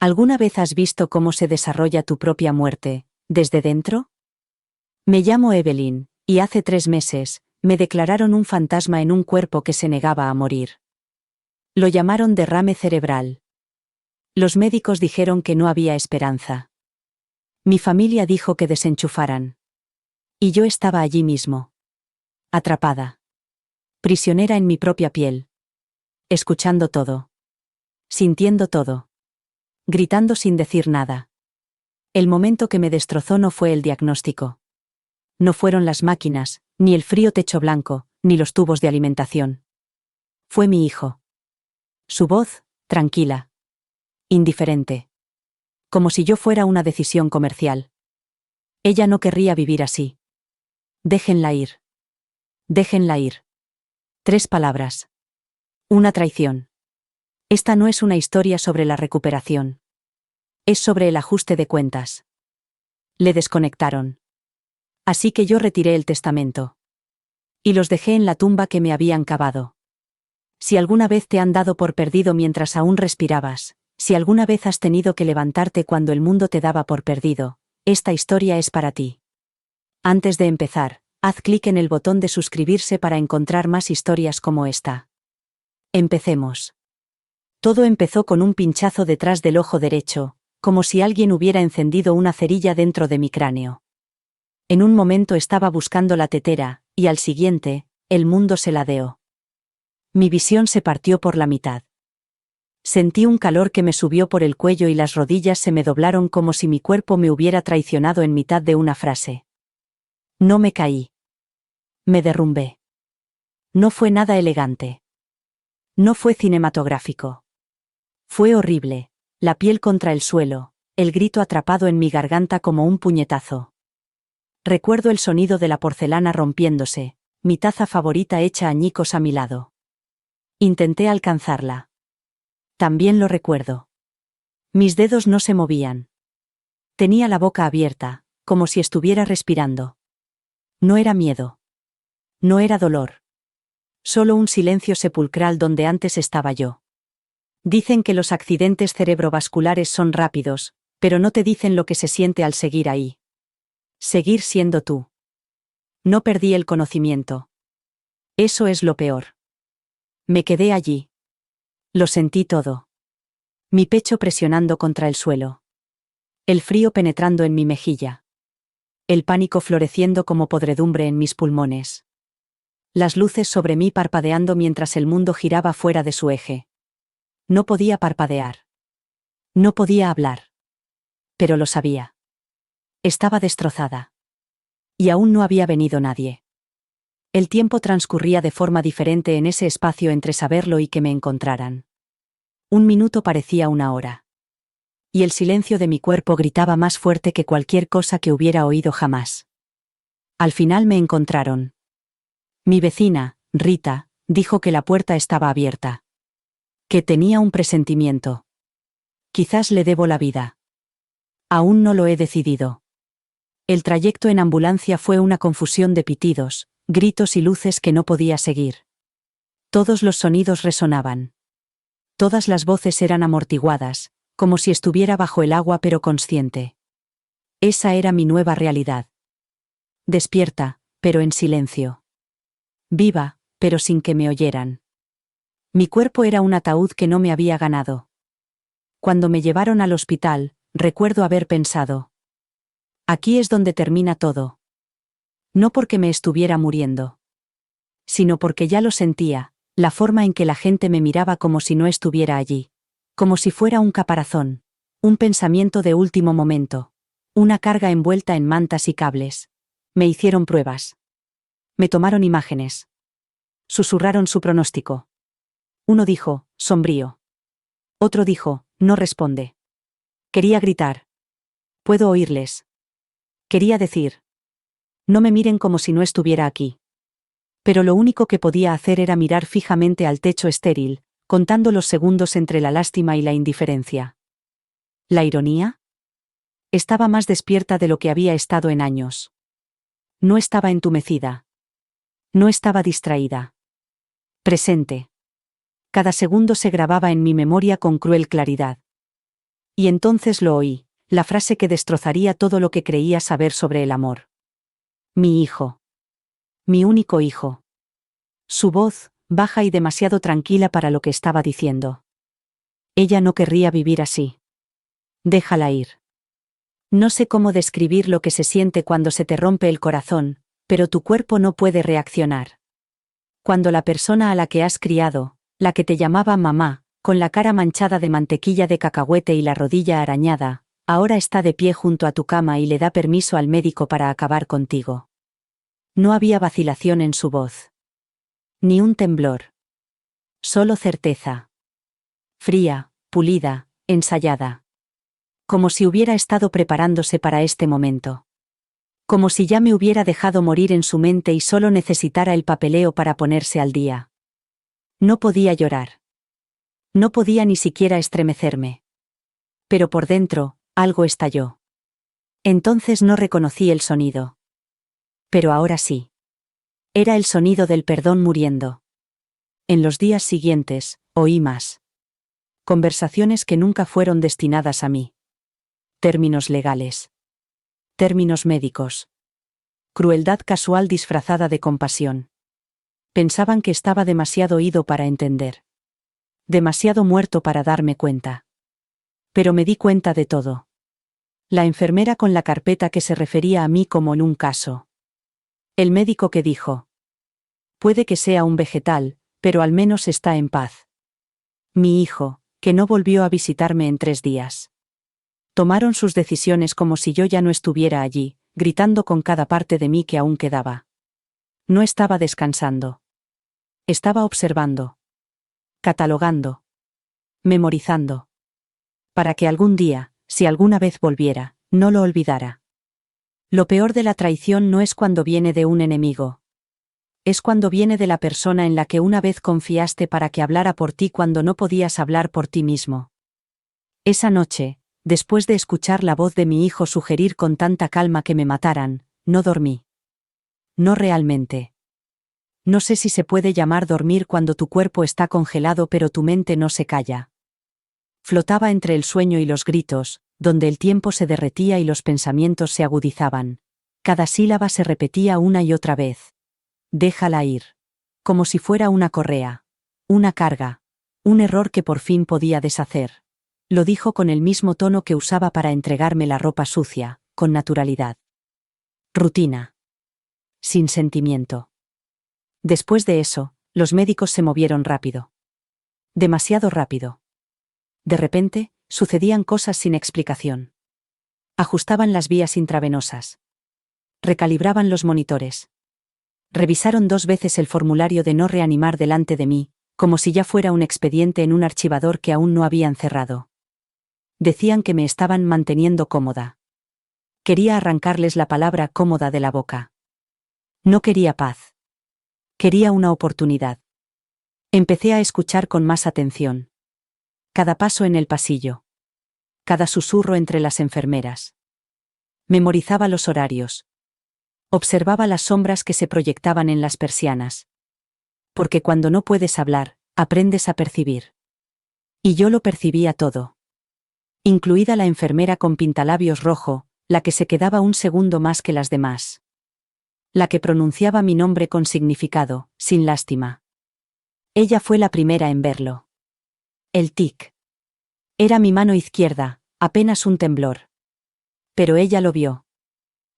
¿Alguna vez has visto cómo se desarrolla tu propia muerte, desde dentro? Me llamo Evelyn, y hace 3 meses, me declararon un fantasma en un cuerpo que se negaba a morir. Lo llamaron derrame cerebral. Los médicos dijeron que no había esperanza. Mi familia dijo que desenchufaran. Y yo estaba allí mismo. Atrapada. Prisionera en mi propia piel. Escuchando todo. Sintiendo todo. Gritando sin decir nada. El momento que me destrozó no fue el diagnóstico. No fueron las máquinas, ni el frío techo blanco, ni los tubos de alimentación. Fue mi hijo. Su voz, tranquila. Indiferente. Como si yo fuera una decisión comercial. Ella no querría vivir así. Déjenla ir. Déjenla ir. 3 palabras. Una traición. Esta no es una historia sobre la recuperación. Es sobre el ajuste de cuentas. Le desconectaron. Así que yo retiré el testamento. Y los dejé en la tumba que me habían cavado. Si alguna vez te han dado por perdido mientras aún respirabas, si alguna vez has tenido que levantarte cuando el mundo te daba por perdido, esta historia es para ti. Antes de empezar, haz clic en el botón de suscribirse para encontrar más historias como esta. Empecemos. Todo empezó con un pinchazo detrás del ojo derecho, como si alguien hubiera encendido una cerilla dentro de mi cráneo. En un momento estaba buscando la tetera, y al siguiente, el mundo se ladeó. Mi visión se partió por la mitad. Sentí un calor que me subió por el cuello y las rodillas se me doblaron como si mi cuerpo me hubiera traicionado en mitad de una frase. No me caí. Me derrumbé. No fue nada elegante. No fue cinematográfico. Fue horrible, la piel contra el suelo, el grito atrapado en mi garganta como un puñetazo. Recuerdo el sonido de la porcelana rompiéndose, mi taza favorita hecha añicos a mi lado. Intenté alcanzarla. También lo recuerdo. Mis dedos no se movían. Tenía la boca abierta, como si estuviera respirando. No era miedo. No era dolor. Solo un silencio sepulcral donde antes estaba yo. Dicen que los accidentes cerebrovasculares son rápidos, pero no te dicen lo que se siente al seguir ahí. Seguir siendo tú. No perdí el conocimiento. Eso es lo peor. Me quedé allí. Lo sentí todo. Mi pecho presionando contra el suelo. El frío penetrando en mi mejilla. El pánico floreciendo como podredumbre en mis pulmones. Las luces sobre mí parpadeando mientras el mundo giraba fuera de su eje. No podía parpadear. No podía hablar. Pero lo sabía. Estaba destrozada. Y aún no había venido nadie. El tiempo transcurría de forma diferente en ese espacio entre saberlo y que me encontraran. Un minuto parecía una hora. Y el silencio de mi cuerpo gritaba más fuerte que cualquier cosa que hubiera oído jamás. Al final me encontraron. Mi vecina, Rita, dijo que la puerta estaba abierta. Que tenía un presentimiento. Quizás le debo la vida. Aún no lo he decidido. El trayecto en ambulancia fue una confusión de pitidos, gritos y luces que no podía seguir. Todos los sonidos resonaban. Todas las voces eran amortiguadas, como si estuviera bajo el agua pero consciente. Esa era mi nueva realidad. Despierta, pero en silencio. Viva, pero sin que me oyeran. Mi cuerpo era un ataúd que no me había ganado. Cuando me llevaron al hospital, recuerdo haber pensado. Aquí es donde termina todo. No porque me estuviera muriendo. Sino porque ya lo sentía, la forma en que la gente me miraba como si no estuviera allí. Como si fuera un caparazón. Un pensamiento de último momento. Una carga envuelta en mantas y cables. Me hicieron pruebas. Me tomaron imágenes. Susurraron su pronóstico. Uno dijo, sombrío. Otro dijo, no responde. Quería gritar. Puedo oírles. Quería decir. No me miren como si no estuviera aquí. Pero lo único que podía hacer era mirar fijamente al techo estéril, contando los segundos entre la lástima y la indiferencia. ¿La ironía? Estaba más despierta de lo que había estado en años. No estaba entumecida. No estaba distraída. Presente. Cada segundo se grababa en mi memoria con cruel claridad. Y entonces lo oí, la frase que destrozaría todo lo que creía saber sobre el amor. Mi hijo. Mi único hijo. Su voz, baja y demasiado tranquila para lo que estaba diciendo. Ella no querría vivir así. Déjala ir. No sé cómo describir lo que se siente cuando se te rompe el corazón, pero tu cuerpo no puede reaccionar. Cuando la persona a la que has criado, la que te llamaba mamá, con la cara manchada de mantequilla de cacahuete y la rodilla arañada, ahora está de pie junto a tu cama y le da permiso al médico para acabar contigo. No había vacilación en su voz. Ni un temblor. Solo certeza. Fría, pulida, ensayada. Como si hubiera estado preparándose para este momento. Como si ya me hubiera dejado morir en su mente y solo necesitara el papeleo para ponerse al día. No podía llorar. No podía ni siquiera estremecerme. Pero por dentro, algo estalló. Entonces no reconocí el sonido. Pero ahora sí. Era el sonido del perdón muriendo. En los días siguientes, oí más. Conversaciones que nunca fueron destinadas a mí. Términos legales. Términos médicos. Crueldad casual disfrazada de compasión. Pensaban que estaba demasiado ido para entender. Demasiado muerto para darme cuenta. Pero me di cuenta de todo. La enfermera con la carpeta que se refería a mí como en un caso. El médico que dijo. Puede que sea un vegetal, pero al menos está en paz. Mi hijo, que no volvió a visitarme en 3 días. Tomaron sus decisiones como si yo ya no estuviera allí, gritando con cada parte de mí que aún quedaba. No estaba descansando. Estaba observando. Catalogando. Memorizando. Para que algún día, si alguna vez volviera, no lo olvidara. Lo peor de la traición no es cuando viene de un enemigo. Es cuando viene de la persona en la que una vez confiaste para que hablara por ti cuando no podías hablar por ti mismo. Esa noche, después de escuchar la voz de mi hijo sugerir con tanta calma que me mataran, no dormí. No realmente. No sé si se puede llamar dormir cuando tu cuerpo está congelado pero tu mente no se calla. Flotaba entre el sueño y los gritos, donde el tiempo se derretía y los pensamientos se agudizaban. Cada sílaba se repetía una y otra vez. Déjala ir. Como si fuera una correa. Una carga. Un error que por fin podía deshacer. Lo dijo con el mismo tono que usaba para entregarme la ropa sucia, con naturalidad. Rutina. Sin sentimiento. Después de eso, los médicos se movieron rápido. Demasiado rápido. De repente, sucedían cosas sin explicación. Ajustaban las vías intravenosas. Recalibraban los monitores. Revisaron 2 veces el formulario de no reanimar delante de mí, como si ya fuera un expediente en un archivador que aún no habían cerrado. Decían que me estaban manteniendo cómoda. Quería arrancarles la palabra cómoda de la boca. No quería paz. Quería una oportunidad. Empecé a escuchar con más atención. Cada paso en el pasillo. Cada susurro entre las enfermeras. Memorizaba los horarios. Observaba las sombras que se proyectaban en las persianas. Porque cuando no puedes hablar, aprendes a percibir. Y yo lo percibía todo. Incluida la enfermera con pintalabios rojo, la que se quedaba un segundo más que las demás. La que pronunciaba mi nombre con significado, sin lástima. Ella fue la primera en verlo. El tic. Era mi mano izquierda, apenas un temblor. Pero ella lo vio.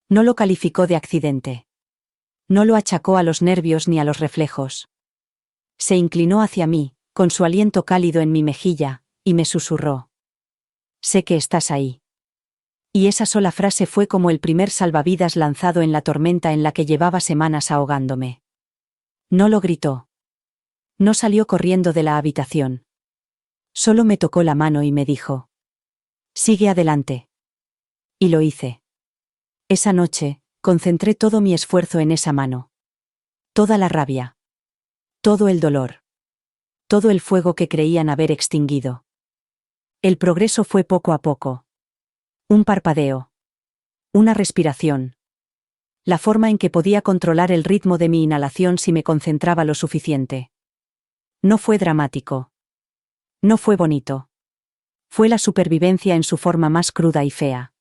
No lo calificó de accidente. No lo achacó a los nervios ni a los reflejos. Se inclinó hacia mí, con su aliento cálido en mi mejilla, y me susurró. Sé que estás ahí. Y esa sola frase fue como el primer salvavidas lanzado en la tormenta en la que llevaba semanas ahogándome. No lo gritó. No salió corriendo de la habitación. Solo me tocó la mano y me dijo. Sigue adelante. Y lo hice. Esa noche, concentré todo mi esfuerzo en esa mano. Toda la rabia. Todo el dolor. Todo el fuego que creían haber extinguido. El progreso fue poco a poco. Un parpadeo. Una respiración. La forma en que podía controlar el ritmo de mi inhalación si me concentraba lo suficiente. No fue dramático. No fue bonito. Fue la supervivencia en su forma más cruda y fea.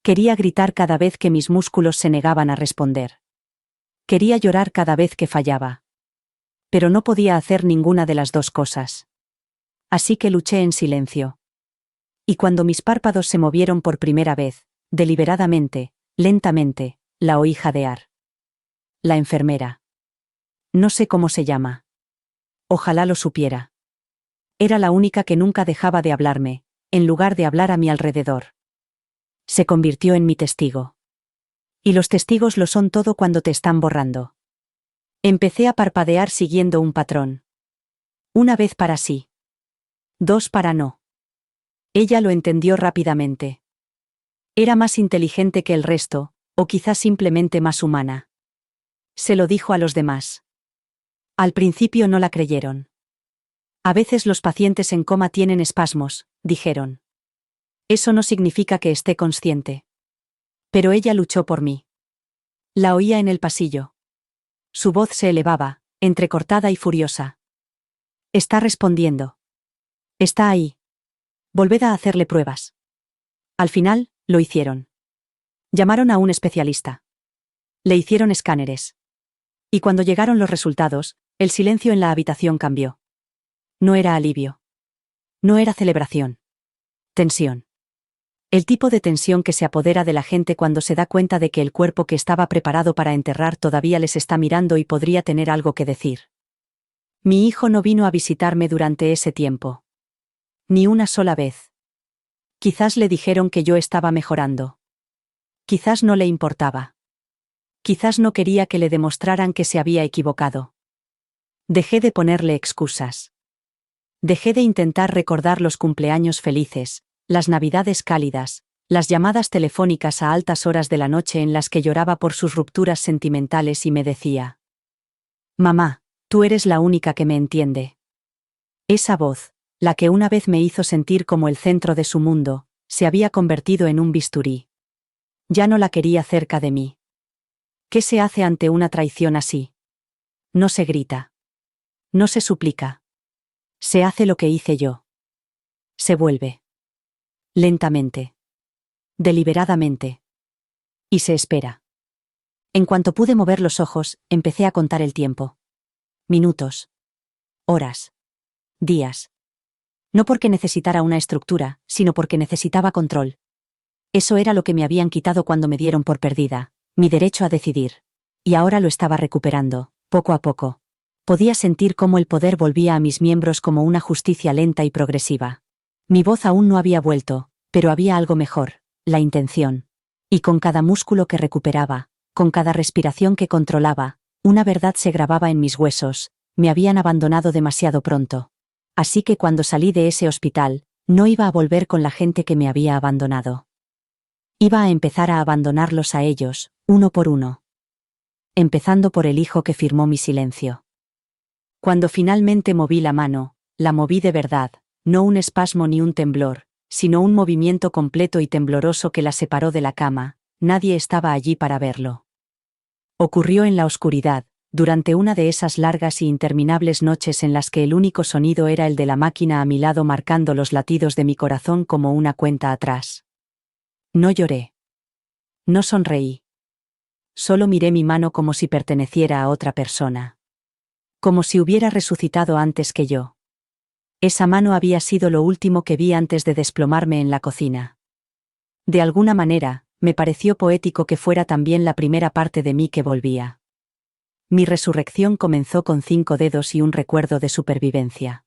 Quería gritar cada vez que mis músculos se negaban a responder. Quería llorar cada vez que fallaba. Pero no podía hacer ninguna de las dos cosas. Así que luché en silencio. Y cuando mis párpados se movieron por primera vez, deliberadamente, lentamente, la oí jadear. La enfermera. No sé cómo se llama. Ojalá lo supiera. Era la única que nunca dejaba de hablarme, en lugar de hablar a mi alrededor. Se convirtió en mi testigo. Y los testigos lo son todo cuando te están borrando. Empecé a parpadear siguiendo un patrón. Una vez para sí. Dos para no. Ella lo entendió rápidamente. Era más inteligente que el resto, o quizás simplemente más humana. Se lo dijo a los demás. Al principio no la creyeron. A veces los pacientes en coma tienen espasmos, dijeron. Eso no significa que esté consciente. Pero ella luchó por mí. La oía en el pasillo. Su voz se elevaba, entrecortada y furiosa. Está respondiendo. Está ahí. Volved a hacerle pruebas. Al final, lo hicieron. Llamaron a un especialista. Le hicieron escáneres. Y cuando llegaron los resultados, el silencio en la habitación cambió. No era alivio. No era celebración. Tensión. El tipo de tensión que se apodera de la gente cuando se da cuenta de que el cuerpo que estaba preparado para enterrar todavía les está mirando y podría tener algo que decir. Mi hijo no vino a visitarme durante ese tiempo. Ni una sola vez. Quizás le dijeron que yo estaba mejorando. Quizás no le importaba. Quizás no quería que le demostraran que se había equivocado. Dejé de ponerle excusas. Dejé de intentar recordar los cumpleaños felices, las navidades cálidas, las llamadas telefónicas a altas horas de la noche en las que lloraba por sus rupturas sentimentales y me decía: «Mamá, tú eres la única que me entiende». Esa voz, la que una vez me hizo sentir como el centro de su mundo, se había convertido en un bisturí. Ya no la quería cerca de mí. ¿Qué se hace ante una traición así? No se grita. No se suplica. Se hace lo que hice yo. Se vuelve. Lentamente. Deliberadamente. Y se espera. En cuanto pude mover los ojos, empecé a contar el tiempo. Minutos. Horas. Días. No porque necesitara una estructura, sino porque necesitaba control. Eso era lo que me habían quitado cuando me dieron por perdida, mi derecho a decidir. Y ahora lo estaba recuperando, poco a poco. Podía sentir cómo el poder volvía a mis miembros como una justicia lenta y progresiva. Mi voz aún no había vuelto, pero había algo mejor, la intención. Y con cada músculo que recuperaba, con cada respiración que controlaba, una verdad se grababa en mis huesos: me habían abandonado demasiado pronto. Así que cuando salí de ese hospital, no iba a volver con la gente que me había abandonado. Iba a empezar a abandonarlos a ellos, uno por uno. Empezando por el hijo que firmó mi silencio. Cuando finalmente moví la mano, la moví de verdad, no un espasmo ni un temblor, sino un movimiento completo y tembloroso que la separó de la cama. Nadie estaba allí para verlo. Ocurrió en la oscuridad, durante una de esas largas y interminables noches en las que el único sonido era el de la máquina a mi lado marcando los latidos de mi corazón como una cuenta atrás. No lloré. No sonreí. Solo miré mi mano como si perteneciera a otra persona. Como si hubiera resucitado antes que yo. Esa mano había sido lo último que vi antes de desplomarme en la cocina. De alguna manera, me pareció poético que fuera también la primera parte de mí que volvía. Mi resurrección comenzó con 5 dedos y un recuerdo de supervivencia.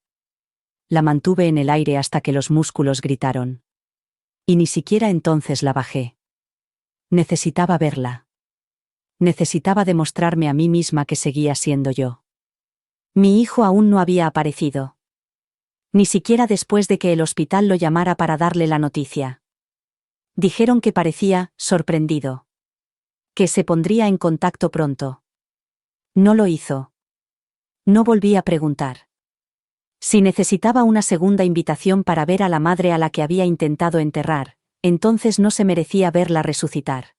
La mantuve en el aire hasta que los músculos gritaron. Y ni siquiera entonces la bajé. Necesitaba verla. Necesitaba demostrarme a mí misma que seguía siendo yo. Mi hijo aún no había aparecido. Ni siquiera después de que el hospital lo llamara para darle la noticia. Dijeron que parecía sorprendido. Que se pondría en contacto pronto. No lo hizo. No volví a preguntar. Si necesitaba una segunda invitación para ver a la madre a la que había intentado enterrar, entonces no se merecía verla resucitar.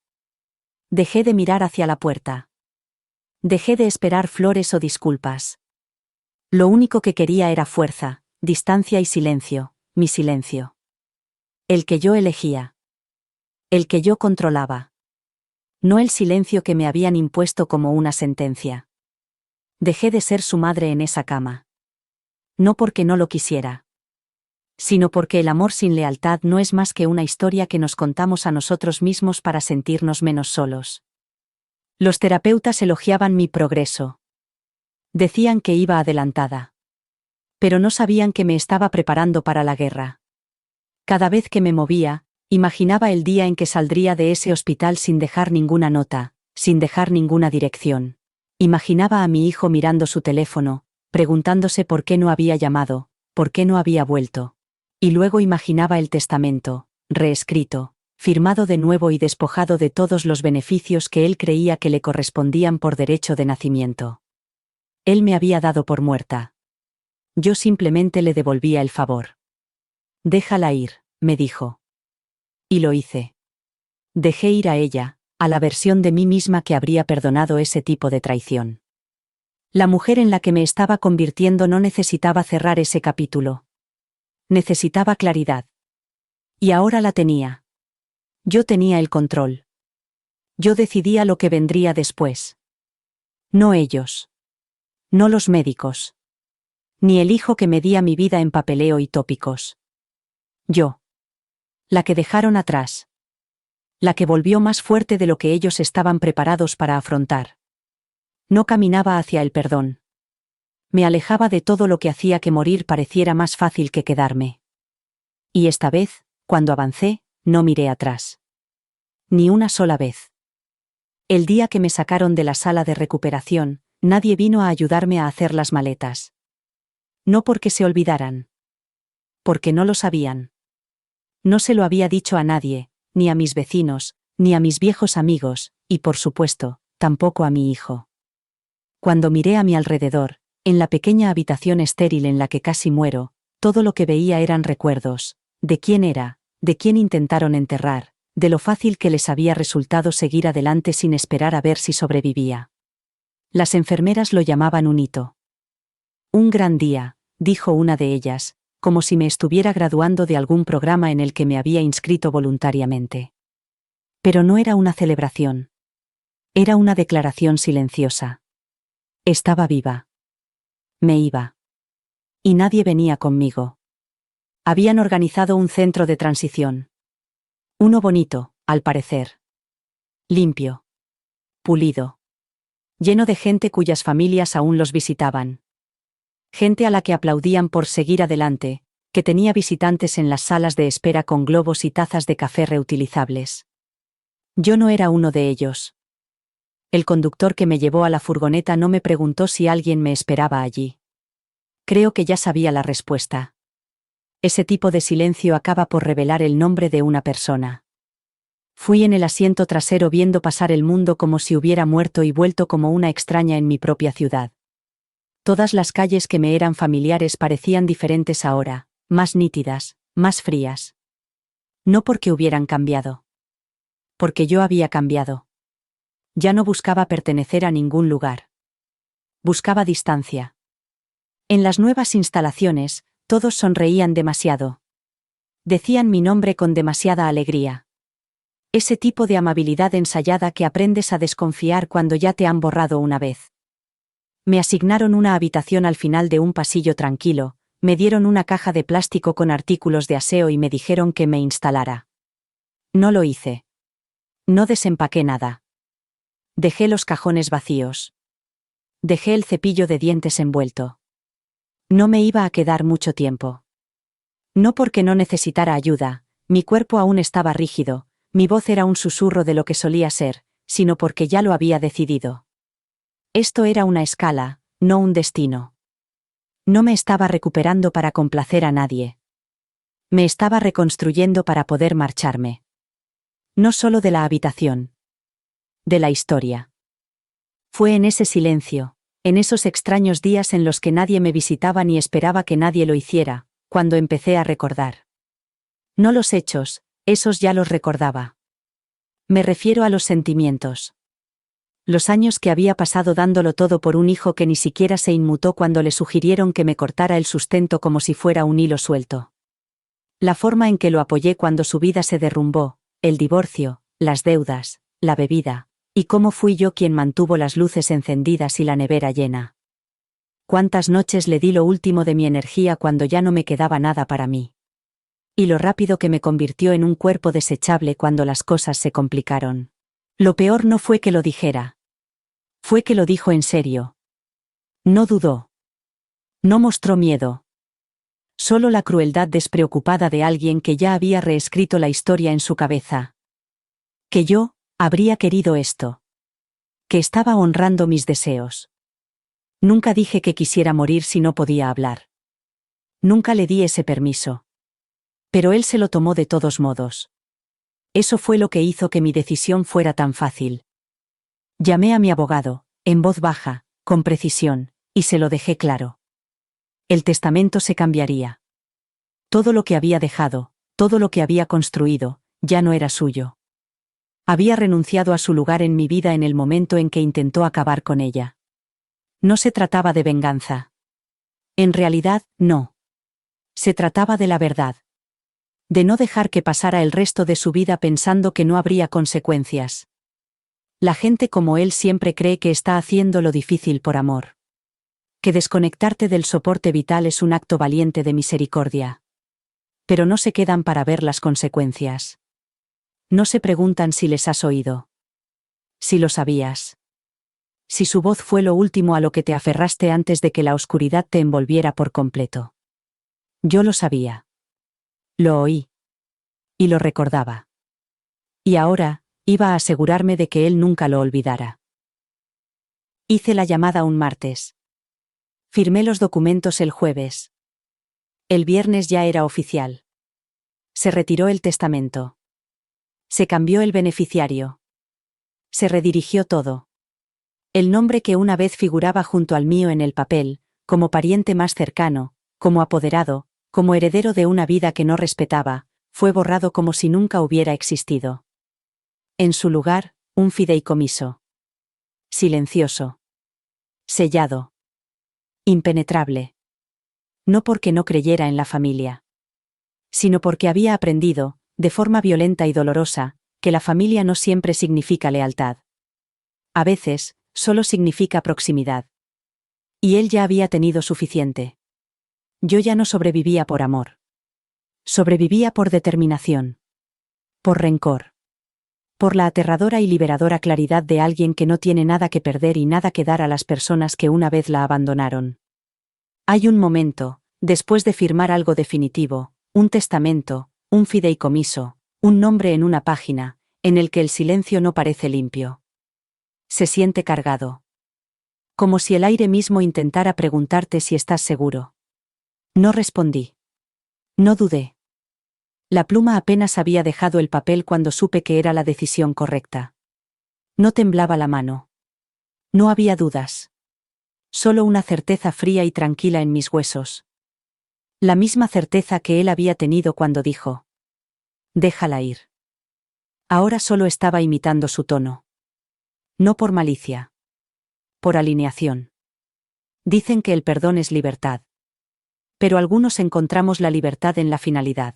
Dejé de mirar hacia la puerta. Dejé de esperar flores o disculpas. Lo único que quería era fuerza, distancia y silencio, mi silencio. El que yo elegía. El que yo controlaba. No el silencio que me habían impuesto como una sentencia. Dejé de ser su madre en esa cama. No porque no lo quisiera, sino porque el amor sin lealtad no es más que una historia que nos contamos a nosotros mismos para sentirnos menos solos. Los terapeutas elogiaban mi progreso. Decían que iba adelantada. Pero no sabían que me estaba preparando para la guerra. Cada vez que me movía, imaginaba el día en que saldría de ese hospital sin dejar ninguna nota, sin dejar ninguna dirección. Imaginaba a mi hijo mirando su teléfono, preguntándose por qué no había llamado, por qué no había vuelto. Y luego imaginaba el testamento, reescrito, firmado de nuevo y despojado de todos los beneficios que él creía que le correspondían por derecho de nacimiento. Él me había dado por muerta. Yo simplemente le devolvía el favor. Déjala ir, me dijo. Y lo hice. Dejé ir a ella, a la versión de mí misma que habría perdonado ese tipo de traición. La mujer en la que me estaba convirtiendo no necesitaba cerrar ese capítulo. Necesitaba claridad. Y ahora la tenía. Yo tenía el control. Yo decidía lo que vendría después. No ellos. No los médicos. Ni el hijo que medía mi vida en papeleo y tópicos. Yo. La que dejaron atrás. La que volvió más fuerte de lo que ellos estaban preparados para afrontar. No caminaba hacia el perdón. Me alejaba de todo lo que hacía que morir pareciera más fácil que quedarme. Y esta vez, cuando avancé, no miré atrás. Ni una sola vez. El día que me sacaron de la sala de recuperación, nadie vino a ayudarme a hacer las maletas. No porque se olvidaran. Porque no lo sabían. No se lo había dicho a nadie, ni a mis vecinos, ni a mis viejos amigos, y por supuesto, tampoco a mi hijo. Cuando miré a mi alrededor, en la pequeña habitación estéril en la que casi muero, todo lo que veía eran recuerdos, de quién era, de quién intentaron enterrar, de lo fácil que les había resultado seguir adelante sin esperar a ver si sobrevivía. Las enfermeras lo llamaban un hito. Un gran día, dijo una de ellas, como si me estuviera graduando de algún programa en el que me había inscrito voluntariamente. Pero no era una celebración. Era una declaración silenciosa. Estaba viva. Me iba. Y nadie venía conmigo. Habían organizado un centro de transición. Uno bonito, al parecer. Limpio. Pulido. Lleno de gente cuyas familias aún los visitaban. Gente a la que aplaudían por seguir adelante, que tenía visitantes en las salas de espera con globos y tazas de café reutilizables. Yo no era uno de ellos. El conductor que me llevó a la furgoneta no me preguntó si alguien me esperaba allí. Creo que ya sabía la respuesta. Ese tipo de silencio acaba por revelar el nombre de una persona. Fui en el asiento trasero viendo pasar el mundo como si hubiera muerto y vuelto como una extraña en mi propia ciudad. Todas las calles que me eran familiares parecían diferentes ahora, más nítidas, más frías. No porque hubieran cambiado. Porque yo había cambiado. Ya no buscaba pertenecer a ningún lugar. Buscaba distancia. En las nuevas instalaciones, todos sonreían demasiado. Decían mi nombre con demasiada alegría. Ese tipo de amabilidad ensayada que aprendes a desconfiar cuando ya te han borrado una vez. Me asignaron una habitación al final de un pasillo tranquilo, me dieron una caja de plástico con artículos de aseo y me dijeron que me instalara. No lo hice. No desempaqué nada. Dejé los cajones vacíos. Dejé el cepillo de dientes envuelto. No me iba a quedar mucho tiempo. No porque no necesitara ayuda, mi cuerpo aún estaba rígido, mi voz era un susurro de lo que solía ser, sino porque ya lo había decidido. Esto era una escala, no un destino. No me estaba recuperando para complacer a nadie. Me estaba reconstruyendo para poder marcharme. No solo de la habitación. De la historia. Fue en ese silencio, en esos extraños días en los que nadie me visitaba ni esperaba que nadie lo hiciera, cuando empecé a recordar. No los hechos, esos ya los recordaba. Me refiero a los sentimientos. Los años que había pasado dándolo todo por un hijo que ni siquiera se inmutó cuando le sugirieron que me cortara el sustento como si fuera un hilo suelto. La forma en que lo apoyé cuando su vida se derrumbó, el divorcio, las deudas, la bebida, y cómo fui yo quien mantuvo las luces encendidas y la nevera llena. Cuántas noches le di lo último de mi energía cuando ya no me quedaba nada para mí. Y lo rápido que me convirtió en un cuerpo desechable cuando las cosas se complicaron. Lo peor no fue que lo dijera. Fue que lo dijo en serio. No dudó. No mostró miedo. Solo la crueldad despreocupada de alguien que ya había reescrito la historia en su cabeza. Que yo habría querido esto. Que estaba honrando mis deseos. Nunca dije que quisiera morir si no podía hablar. Nunca le di ese permiso. Pero él se lo tomó de todos modos. Eso fue lo que hizo que mi decisión fuera tan fácil. Llamé a mi abogado, en voz baja, con precisión, y se lo dejé claro. El testamento se cambiaría. Todo lo que había dejado, todo lo que había construido, ya no era suyo. Había renunciado a su lugar en mi vida en el momento en que intentó acabar con ella. No se trataba de venganza. En realidad, no. Se trataba de la verdad. De no dejar que pasara el resto de su vida pensando que no habría consecuencias. La gente como él siempre cree que está haciendo lo difícil por amor. Que desconectarte del soporte vital es un acto valiente de misericordia. Pero no se quedan para ver las consecuencias. No se preguntan si les has oído. Si lo sabías. Si su voz fue lo último a lo que te aferraste antes de que la oscuridad te envolviera por completo. Yo lo sabía. Lo oí. Y lo recordaba. Y ahora, iba a asegurarme de que él nunca lo olvidara. Hice la llamada un martes. Firmé los documentos el jueves. El viernes ya era oficial. Se retiró el testamento. Se cambió el beneficiario. Se redirigió todo. El nombre que una vez figuraba junto al mío en el papel, como pariente más cercano, como apoderado, como heredero de una vida que no respetaba, fue borrado como si nunca hubiera existido. En su lugar, un fideicomiso. Silencioso. Sellado. Impenetrable. No porque no creyera en la familia. Sino porque había aprendido, de forma violenta y dolorosa, que la familia no siempre significa lealtad. A veces, solo significa proximidad. Y él ya había tenido suficiente. Yo ya no sobrevivía por amor. Sobrevivía por determinación. Por rencor. Por la aterradora y liberadora claridad de alguien que no tiene nada que perder y nada que dar a las personas que una vez la abandonaron. Hay un momento, después de firmar algo definitivo, un testamento, un fideicomiso, un nombre en una página, en el que el silencio no parece limpio. Se siente cargado. Como si el aire mismo intentara preguntarte si estás seguro. No respondí. No dudé. La pluma apenas había dejado el papel cuando supe que era la decisión correcta. No temblaba la mano. No había dudas. Solo una certeza fría y tranquila en mis huesos. La misma certeza que él había tenido cuando dijo: déjala ir. Ahora solo estaba imitando su tono. No por malicia. Por alineación. Dicen que el perdón es libertad. Pero algunos encontramos la libertad en la finalidad.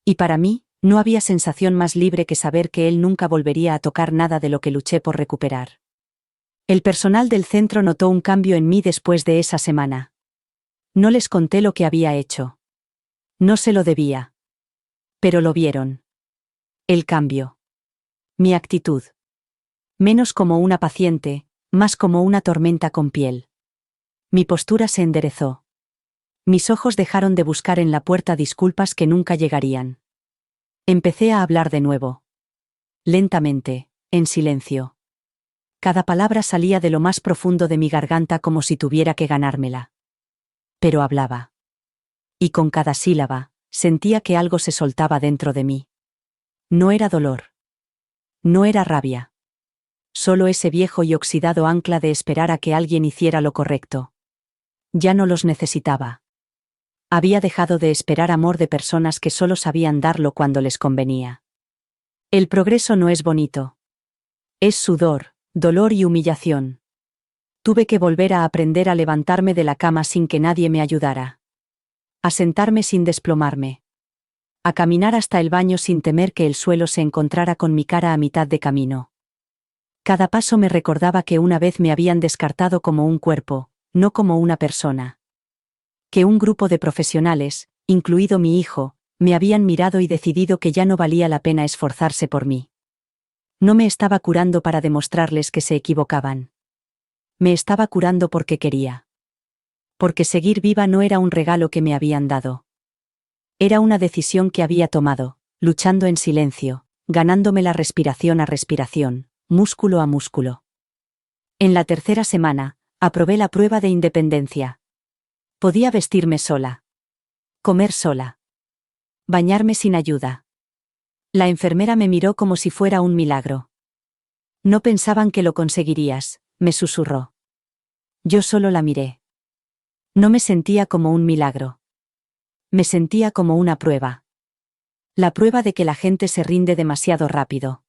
Y para mí, no había sensación más libre que saber que él nunca volvería a tocar nada de lo que luché por recuperar. El personal del centro notó un cambio en mí después de esa semana. No les conté lo que había hecho. No se lo debía. Pero lo vieron. El cambio. Mi actitud. Menos como una paciente, más como una tormenta con piel. Mi postura se enderezó. Mis ojos dejaron de buscar en la puerta disculpas que nunca llegarían. Empecé a hablar de nuevo. Lentamente, en silencio. Cada palabra salía de lo más profundo de mi garganta como si tuviera que ganármela. Pero hablaba. Y con cada sílaba, sentía que algo se soltaba dentro de mí. No era dolor. No era rabia. Solo ese viejo y oxidado ancla de esperar a que alguien hiciera lo correcto. Ya no los necesitaba. Había dejado de esperar amor de personas que solo sabían darlo cuando les convenía. El progreso no es bonito. Es sudor, dolor y humillación. Tuve que volver a aprender a levantarme de la cama sin que nadie me ayudara. A sentarme sin desplomarme. A caminar hasta el baño sin temer que el suelo se encontrara con mi cara a mitad de camino. Cada paso me recordaba que una vez me habían descartado como un cuerpo, no como una persona. Que un grupo de profesionales, incluido mi hijo, me habían mirado y decidido que ya no valía la pena esforzarse por mí. No me estaba curando para demostrarles que se equivocaban. Me estaba curando porque quería. Porque seguir viva no era un regalo que me habían dado. Era una decisión que había tomado, luchando en silencio, ganándome la respiración a respiración, músculo a músculo. En la tercera semana, aprobé la prueba de independencia. Podía vestirme sola. Comer sola. Bañarme sin ayuda. La enfermera me miró como si fuera un milagro. No pensaban que lo conseguirías, me susurró. Yo solo la miré. No me sentía como un milagro. Me sentía como una prueba. La prueba de que la gente se rinde demasiado rápido.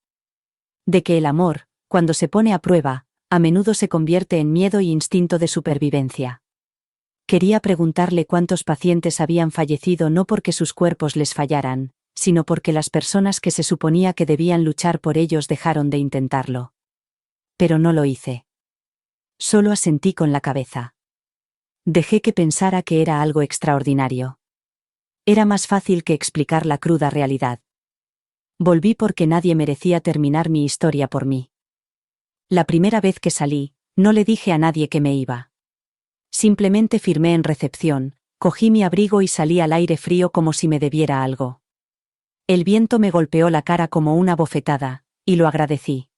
De que el amor, cuando se pone a prueba, a menudo se convierte en miedo y instinto de supervivencia. Quería preguntarle cuántos pacientes habían fallecido no porque sus cuerpos les fallaran, sino porque las personas que se suponía que debían luchar por ellos dejaron de intentarlo. Pero no lo hice. Solo asentí con la cabeza. Dejé que pensara que era algo extraordinario. Era más fácil que explicar la cruda realidad. Volví porque nadie merecía terminar mi historia por mí. La primera vez que salí, no le dije a nadie que me iba. Simplemente firmé en recepción, cogí mi abrigo y salí al aire frío como si me debiera algo. El viento me golpeó la cara como una bofetada, y lo agradecí.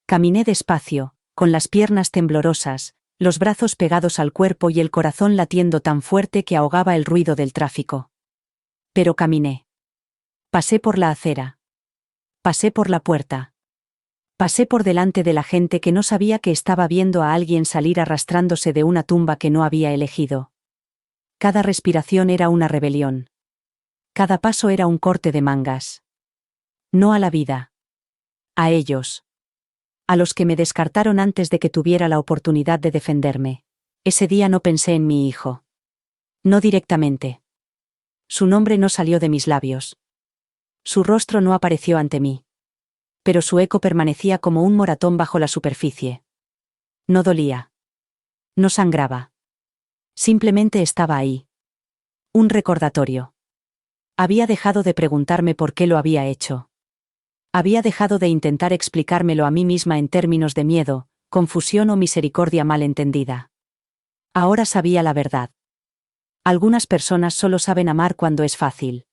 Caminé despacio, con las piernas temblorosas, los brazos pegados al cuerpo y el corazón latiendo tan fuerte que ahogaba el ruido del tráfico. Pero caminé. Pasé por la acera. Pasé por la puerta. Pasé por delante de la gente que no sabía que estaba viendo a alguien salir arrastrándose de una tumba que no había elegido. Cada respiración era una rebelión. Cada paso era un corte de mangas. No a la vida. A ellos. A los que me descartaron antes de que tuviera la oportunidad de defenderme. Ese día no pensé en mi hijo. No directamente. Su nombre no salió de mis labios. Su rostro no apareció ante mí. Pero su eco permanecía como un moratón bajo la superficie. No dolía. No sangraba. Simplemente estaba ahí. Un recordatorio. Había dejado de preguntarme por qué lo había hecho. Había dejado de intentar explicármelo a mí misma en términos de miedo, confusión o misericordia mal entendida. Ahora sabía la verdad. Algunas personas solo saben amar cuando es fácil.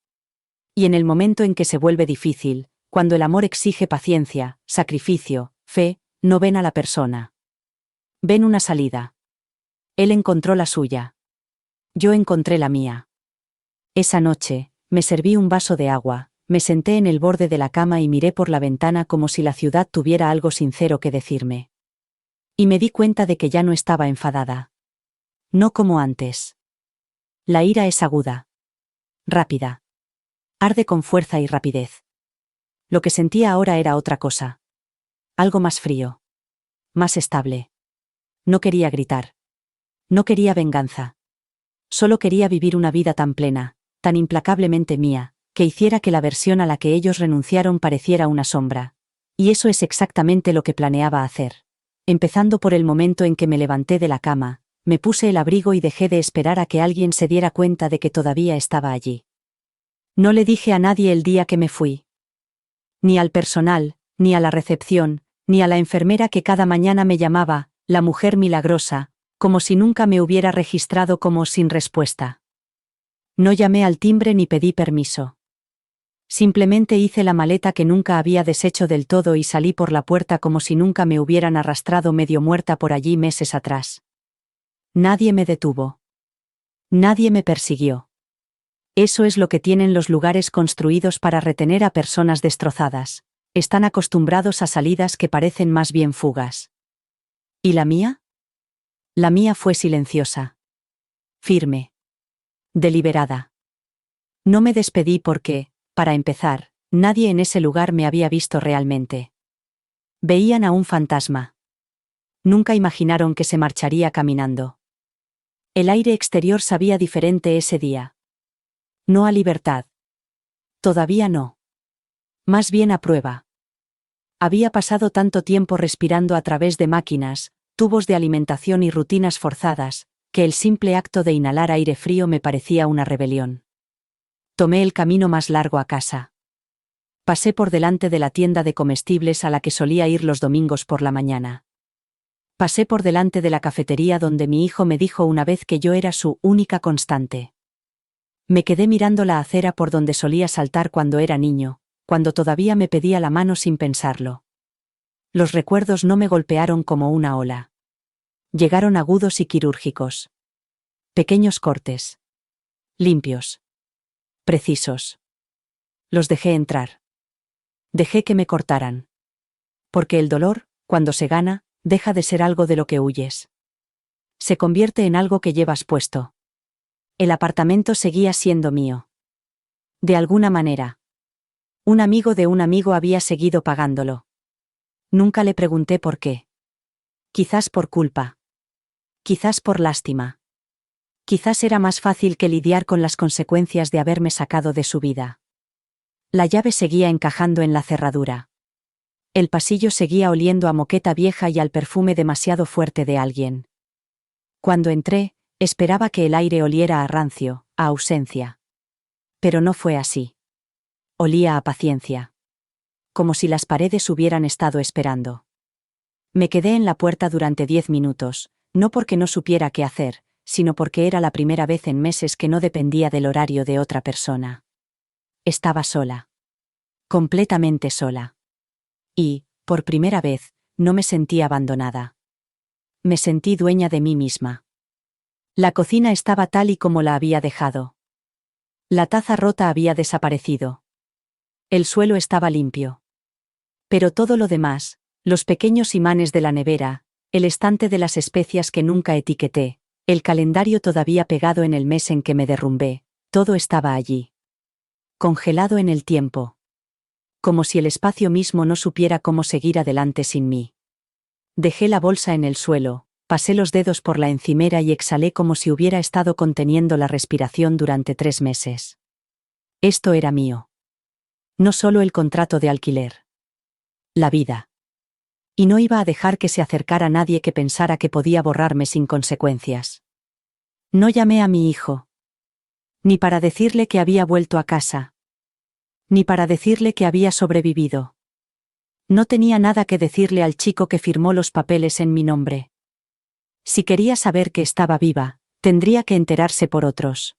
Y en el momento en que se vuelve difícil, cuando el amor exige paciencia, sacrificio, fe, no ven a la persona. Ven una salida. Él encontró la suya. Yo encontré la mía. Esa noche, me serví un vaso de agua, me senté en el borde de la cama y miré por la ventana como si la ciudad tuviera algo sincero que decirme. Y me di cuenta de que ya no estaba enfadada. No como antes. La ira es aguda. Rápida. Arde con fuerza y rapidez. Lo que sentía ahora era otra cosa. Algo más frío. Más estable. No quería gritar. No quería venganza. Solo quería vivir una vida tan plena, tan implacablemente mía, que hiciera que la versión a la que ellos renunciaron pareciera una sombra. Y eso es exactamente lo que planeaba hacer. Empezando por el momento en que me levanté de la cama, me puse el abrigo y dejé de esperar a que alguien se diera cuenta de que todavía estaba allí. No le dije a nadie el día que me fui. Ni al personal, ni a la recepción, ni a la enfermera que cada mañana me llamaba, la mujer milagrosa, como si nunca me hubiera registrado como sin respuesta. No llamé al timbre ni pedí permiso. Simplemente hice la maleta que nunca había deshecho del todo y salí por la puerta como si nunca me hubieran arrastrado medio muerta por allí meses atrás. Nadie me detuvo. Nadie me persiguió. Eso es lo que tienen los lugares construidos para retener a personas destrozadas. Están acostumbrados a salidas que parecen más bien fugas. ¿Y la mía? La mía fue silenciosa. Firme. Deliberada. No me despedí porque, para empezar, nadie en ese lugar me había visto realmente. Veían a un fantasma. Nunca imaginaron que se marcharía caminando. El aire exterior sabía diferente ese día. No a libertad. Todavía no. Más bien a prueba. Había pasado tanto tiempo respirando a través de máquinas, tubos de alimentación y rutinas forzadas, que el simple acto de inhalar aire frío me parecía una rebelión. Tomé el camino más largo a casa. Pasé por delante de la tienda de comestibles a la que solía ir los domingos por la mañana. Pasé por delante de la cafetería donde mi hijo me dijo una vez que yo era su única constante. Me quedé mirando la acera por donde solía saltar cuando era niño, cuando todavía me pedía la mano sin pensarlo. Los recuerdos no me golpearon como una ola. Llegaron agudos y quirúrgicos. Pequeños cortes. Limpios. Precisos. Los dejé entrar. Dejé que me cortaran. Porque el dolor, cuando se gana, deja de ser algo de lo que huyes. Se convierte en algo que llevas puesto. El apartamento seguía siendo mío. De alguna manera. Un amigo de un amigo había seguido pagándolo. Nunca le pregunté por qué. Quizás por culpa. Quizás por lástima. Quizás era más fácil que lidiar con las consecuencias de haberme sacado de su vida. La llave seguía encajando en la cerradura. El pasillo seguía oliendo a moqueta vieja y al perfume demasiado fuerte de alguien. Cuando entré, esperaba que el aire oliera a rancio, a ausencia. Pero no fue así. Olía a paciencia. Como si las paredes hubieran estado esperando. Me quedé en la puerta durante 10 minutos, no porque no supiera qué hacer, sino porque era la primera vez en meses que no dependía del horario de otra persona. Estaba sola. Completamente sola. Y, por primera vez, no me sentí abandonada. Me sentí dueña de mí misma. La cocina estaba tal y como la había dejado. La taza rota había desaparecido. El suelo estaba limpio. Pero todo lo demás, los pequeños imanes de la nevera, el estante de las especias que nunca etiqueté, el calendario todavía pegado en el mes en que me derrumbé, todo estaba allí. Congelado en el tiempo. Como si el espacio mismo no supiera cómo seguir adelante sin mí. Dejé la bolsa en el suelo, pasé los dedos por la encimera y exhalé como si hubiera estado conteniendo la respiración durante 3 meses. Esto era mío. No solo el contrato de alquiler. La vida. Y no iba a dejar que se acercara nadie que pensara que podía borrarme sin consecuencias. No llamé a mi hijo. Ni para decirle que había vuelto a casa. Ni para decirle que había sobrevivido. No tenía nada que decirle al chico que firmó los papeles en mi nombre. Si quería saber que estaba viva, tendría que enterarse por otros.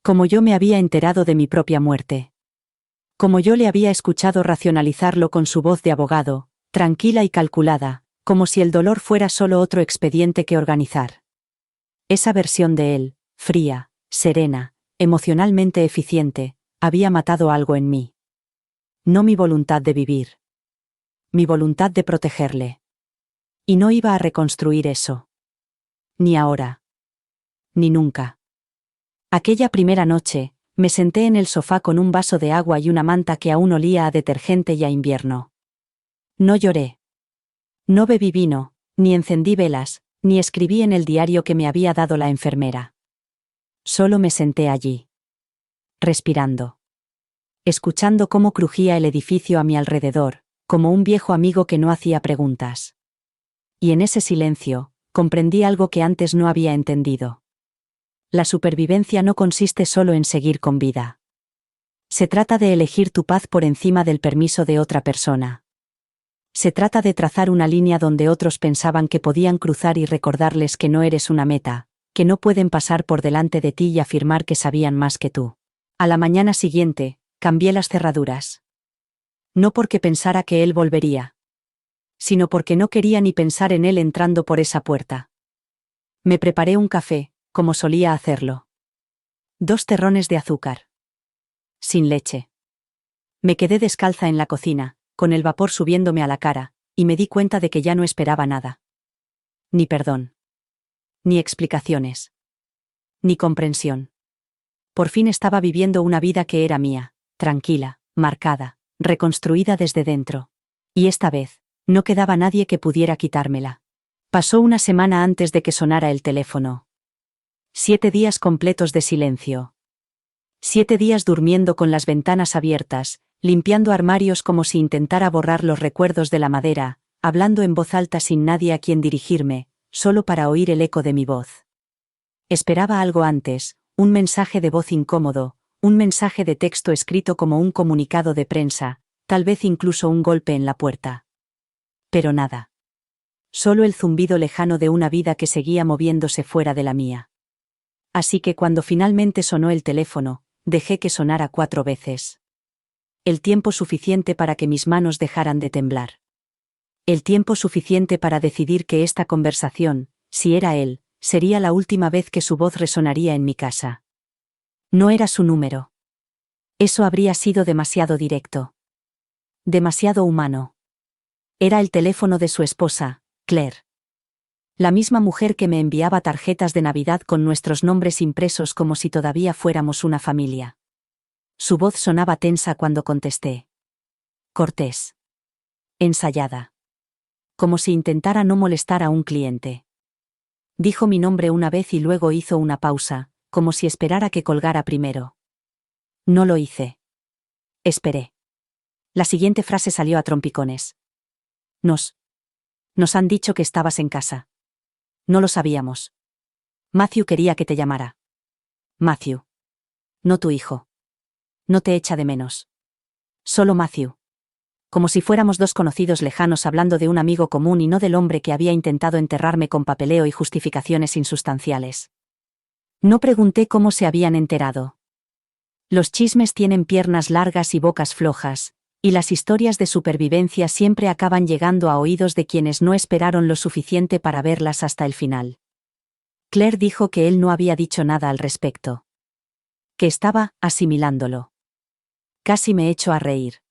Como yo me había enterado de mi propia muerte. Como yo le había escuchado racionalizarlo con su voz de abogado, tranquila y calculada, como si el dolor fuera solo otro expediente que organizar. Esa versión de él, fría, serena, emocionalmente eficiente, había matado algo en mí. No mi voluntad de vivir. Mi voluntad de protegerle. Y no iba a reconstruir eso. Ni ahora. Ni nunca. Aquella primera noche, me senté en el sofá con un vaso de agua y una manta que aún olía a detergente y a invierno. No lloré. No bebí vino, ni encendí velas, ni escribí en el diario que me había dado la enfermera. Solo me senté allí. Respirando. Escuchando cómo crujía el edificio a mi alrededor, como un viejo amigo que no hacía preguntas. Y en ese silencio, comprendí algo que antes no había entendido. La supervivencia no consiste solo en seguir con vida. Se trata de elegir tu paz por encima del permiso de otra persona. Se trata de trazar una línea donde otros pensaban que podían cruzar y recordarles que no eres una meta, que no pueden pasar por delante de ti y afirmar que sabían más que tú. A la mañana siguiente, cambié las cerraduras. No porque pensara que él volvería, sino porque no quería ni pensar en él entrando por esa puerta. Me preparé un café, como solía hacerlo. 2 terrones de azúcar. Sin leche. Me quedé descalza en la cocina, con el vapor subiéndome a la cara, y me di cuenta de que ya no esperaba nada. Ni perdón. Ni explicaciones. Ni comprensión. Por fin estaba viviendo una vida que era mía, tranquila, marcada, reconstruida desde dentro. Y esta vez, no quedaba nadie que pudiera quitármela. Pasó una semana antes de que sonara el teléfono. 7 días completos de silencio. 7 días durmiendo con las ventanas abiertas, limpiando armarios como si intentara borrar los recuerdos de la madera, hablando en voz alta sin nadie a quien dirigirme, solo para oír el eco de mi voz. Esperaba algo antes, un mensaje de voz incómodo, un mensaje de texto escrito como un comunicado de prensa, tal vez incluso un golpe en la puerta. Pero nada. Solo el zumbido lejano de una vida que seguía moviéndose fuera de la mía. Así que cuando finalmente sonó el teléfono, dejé que sonara 4 veces. El tiempo suficiente para que mis manos dejaran de temblar. El tiempo suficiente para decidir que esta conversación, si era él, sería la última vez que su voz resonaría en mi casa. No era su número. Eso habría sido demasiado directo. Demasiado humano. Era el teléfono de su esposa, Claire. La misma mujer que me enviaba tarjetas de Navidad con nuestros nombres impresos como si todavía fuéramos una familia. Su voz sonaba tensa cuando contesté. Cortés. Ensayada. Como si intentara no molestar a un cliente. Dijo mi nombre una vez y luego hizo una pausa, como si esperara que colgara primero. No lo hice. Esperé. La siguiente frase salió a trompicones. Nos han dicho que estabas en casa. No lo sabíamos. Matthew quería que te llamara. Matthew. No tu hijo. No te echa de menos. Solo Matthew. Como si fuéramos dos conocidos lejanos hablando de un amigo común y no del hombre que había intentado enterrarme con papeleo y justificaciones insustanciales. No pregunté cómo se habían enterado. Los chismes tienen piernas largas y bocas flojas, y las historias de supervivencia siempre acaban llegando a oídos de quienes no esperaron lo suficiente para verlas hasta el final. Claire dijo que él no había dicho nada al respecto. Que estaba asimilándolo. Casi me echo a reír.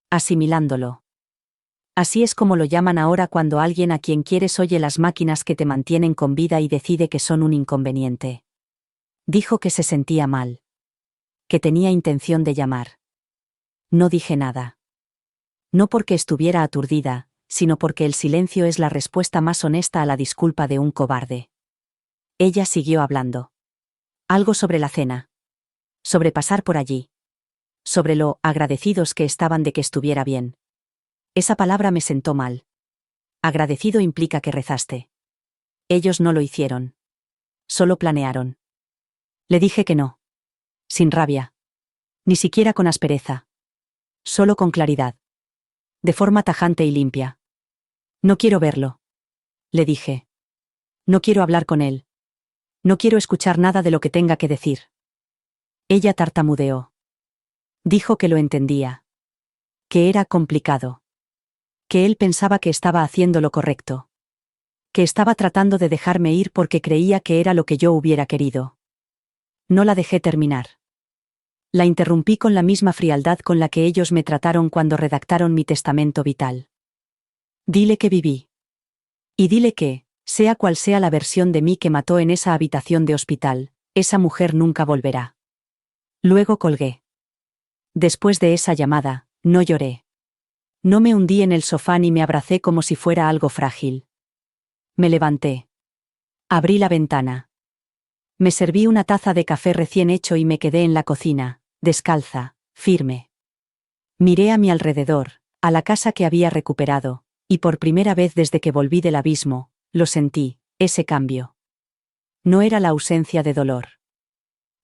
Asimilándolo. Así es como lo llaman ahora cuando alguien a quien quieres oye las máquinas que te mantienen con vida y decide que son un inconveniente. Dijo que se sentía mal. Que tenía intención de llamar. No dije nada. No porque estuviera aturdida, sino porque el silencio es la respuesta más honesta a la disculpa de un cobarde. Ella siguió hablando. Algo sobre la cena. Sobre pasar por allí. Sobre lo agradecidos que estaban de que estuviera bien. Esa palabra me sentó mal. Agradecido implica que rezaste. Ellos no lo hicieron. Solo planearon. Le dije que no. Sin rabia. Ni siquiera con aspereza. Solo con claridad. De forma tajante y limpia. No quiero verlo. Le dije. No quiero hablar con él. No quiero escuchar nada de lo que tenga que decir. Ella tartamudeó. Dijo que lo entendía. Que era complicado. Que él pensaba que estaba haciendo lo correcto. Que estaba tratando de dejarme ir porque creía que era lo que yo hubiera querido. No la dejé terminar. La interrumpí con la misma frialdad con la que ellos me trataron cuando redactaron mi testamento vital. Dile que viví. Y dile que, sea cual sea la versión de mí que mató en esa habitación de hospital, esa mujer nunca volverá. Luego colgué. Después de esa llamada, no lloré. No me hundí en el sofá ni me abracé como si fuera algo frágil. Me levanté. Abrí la ventana. Me serví una taza de café recién hecho y me quedé en la cocina, descalza, firme. Miré a mi alrededor, a la casa que había recuperado, y por primera vez desde que volví del abismo, lo sentí, ese cambio. No era la ausencia de dolor.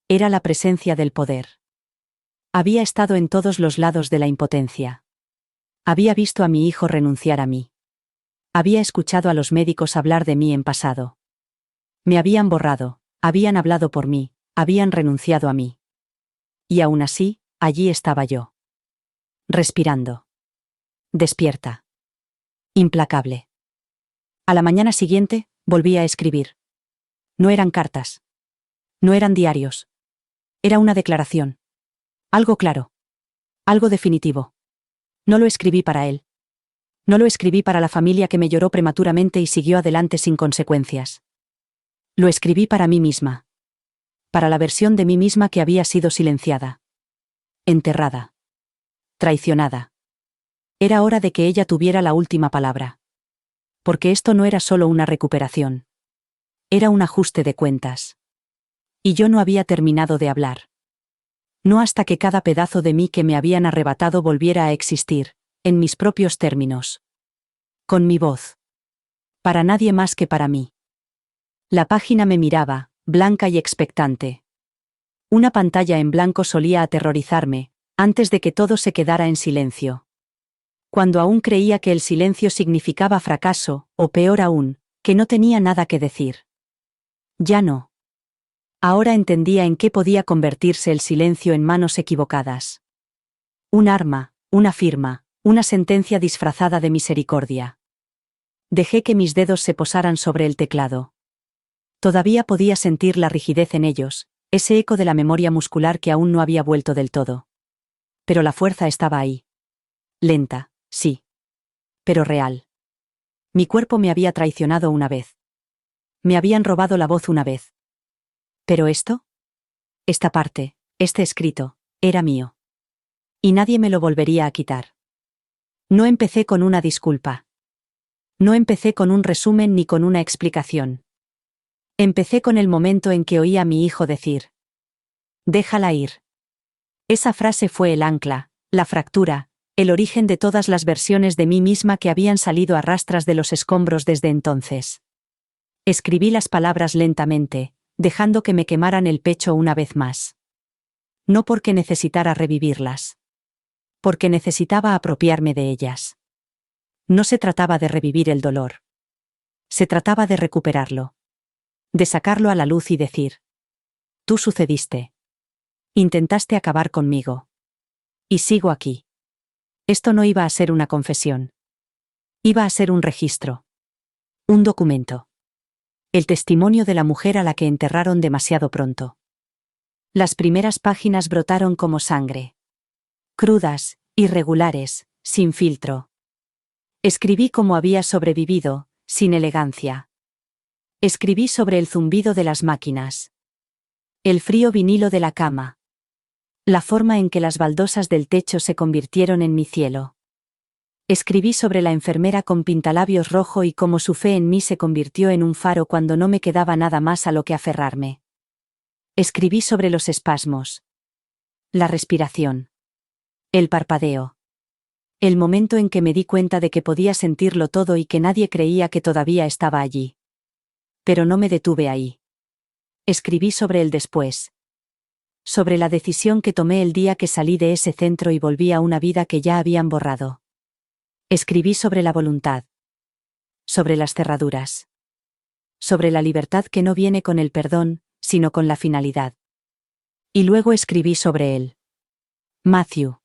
Era la presencia del poder. Había estado en todos los lados de la impotencia. Había visto a mi hijo renunciar a mí. Había escuchado a los médicos hablar de mí en pasado. Me habían borrado, habían hablado por mí, habían renunciado a mí. Y aún así, allí estaba yo. Respirando. Despierta. Implacable. A la mañana siguiente, volví a escribir. No eran cartas. No eran diarios. Era una declaración. Algo claro. Algo definitivo. No lo escribí para él. No lo escribí para la familia que me lloró prematuramente y siguió adelante sin consecuencias. Lo escribí para mí misma. Para la versión de mí misma que había sido silenciada. Enterrada. Traicionada. Era hora de que ella tuviera la última palabra. Porque esto no era solo una recuperación. Era un ajuste de cuentas. Y yo no había terminado de hablar. No hasta que cada pedazo de mí que me habían arrebatado volviera a existir, en mis propios términos. Con mi voz. Para nadie más que para mí. La página me miraba, blanca y expectante. Una pantalla en blanco solía aterrorizarme, antes de que todo se quedara en silencio. Cuando aún creía que el silencio significaba fracaso, o peor aún, que no tenía nada que decir. Ya no. Ahora entendía en qué podía convertirse el silencio en manos equivocadas. Un arma, una firma, una sentencia disfrazada de misericordia. Dejé que mis dedos se posaran sobre el teclado. Todavía podía sentir la rigidez en ellos, ese eco de la memoria muscular que aún no había vuelto del todo. Pero la fuerza estaba ahí. Lenta, sí. Pero real. Mi cuerpo me había traicionado una vez. Me habían robado la voz una vez. Pero esto, esta parte, este escrito, era mío. Y nadie me lo volvería a quitar. No empecé con una disculpa. No empecé con un resumen ni con una explicación. Empecé con el momento en que oí a mi hijo decir: déjala ir. Esa frase fue el ancla, la fractura, el origen de todas las versiones de mí misma que habían salido a rastras de los escombros desde entonces. Escribí las palabras lentamente, dejando que me quemaran el pecho una vez más. No porque necesitara revivirlas. Porque necesitaba apropiarme de ellas. No se trataba de revivir el dolor. Se trataba de recuperarlo. De sacarlo a la luz y decir: tú sucediste. Intentaste acabar conmigo. Y sigo aquí. Esto no iba a ser una confesión. Iba a ser un registro. Un documento. El testimonio de la mujer a la que enterraron demasiado pronto. Las primeras páginas brotaron como sangre. Crudas, irregulares, sin filtro. Escribí cómo había sobrevivido, sin elegancia. Escribí sobre el zumbido de las máquinas. El frío vinilo de la cama. La forma en que las baldosas del techo se convirtieron en mi cielo. Escribí sobre la enfermera con pintalabios rojo y cómo su fe en mí se convirtió en un faro cuando no me quedaba nada más a lo que aferrarme. Escribí sobre los espasmos. La respiración. El parpadeo. El momento en que me di cuenta de que podía sentirlo todo y que nadie creía que todavía estaba allí. Pero no me detuve ahí. Escribí sobre el después. Sobre la decisión que tomé el día que salí de ese centro y volví a una vida que ya habían borrado. Escribí sobre la voluntad. Sobre las cerraduras. Sobre la libertad que no viene con el perdón, sino con la finalidad. Y luego escribí sobre él. Matthew.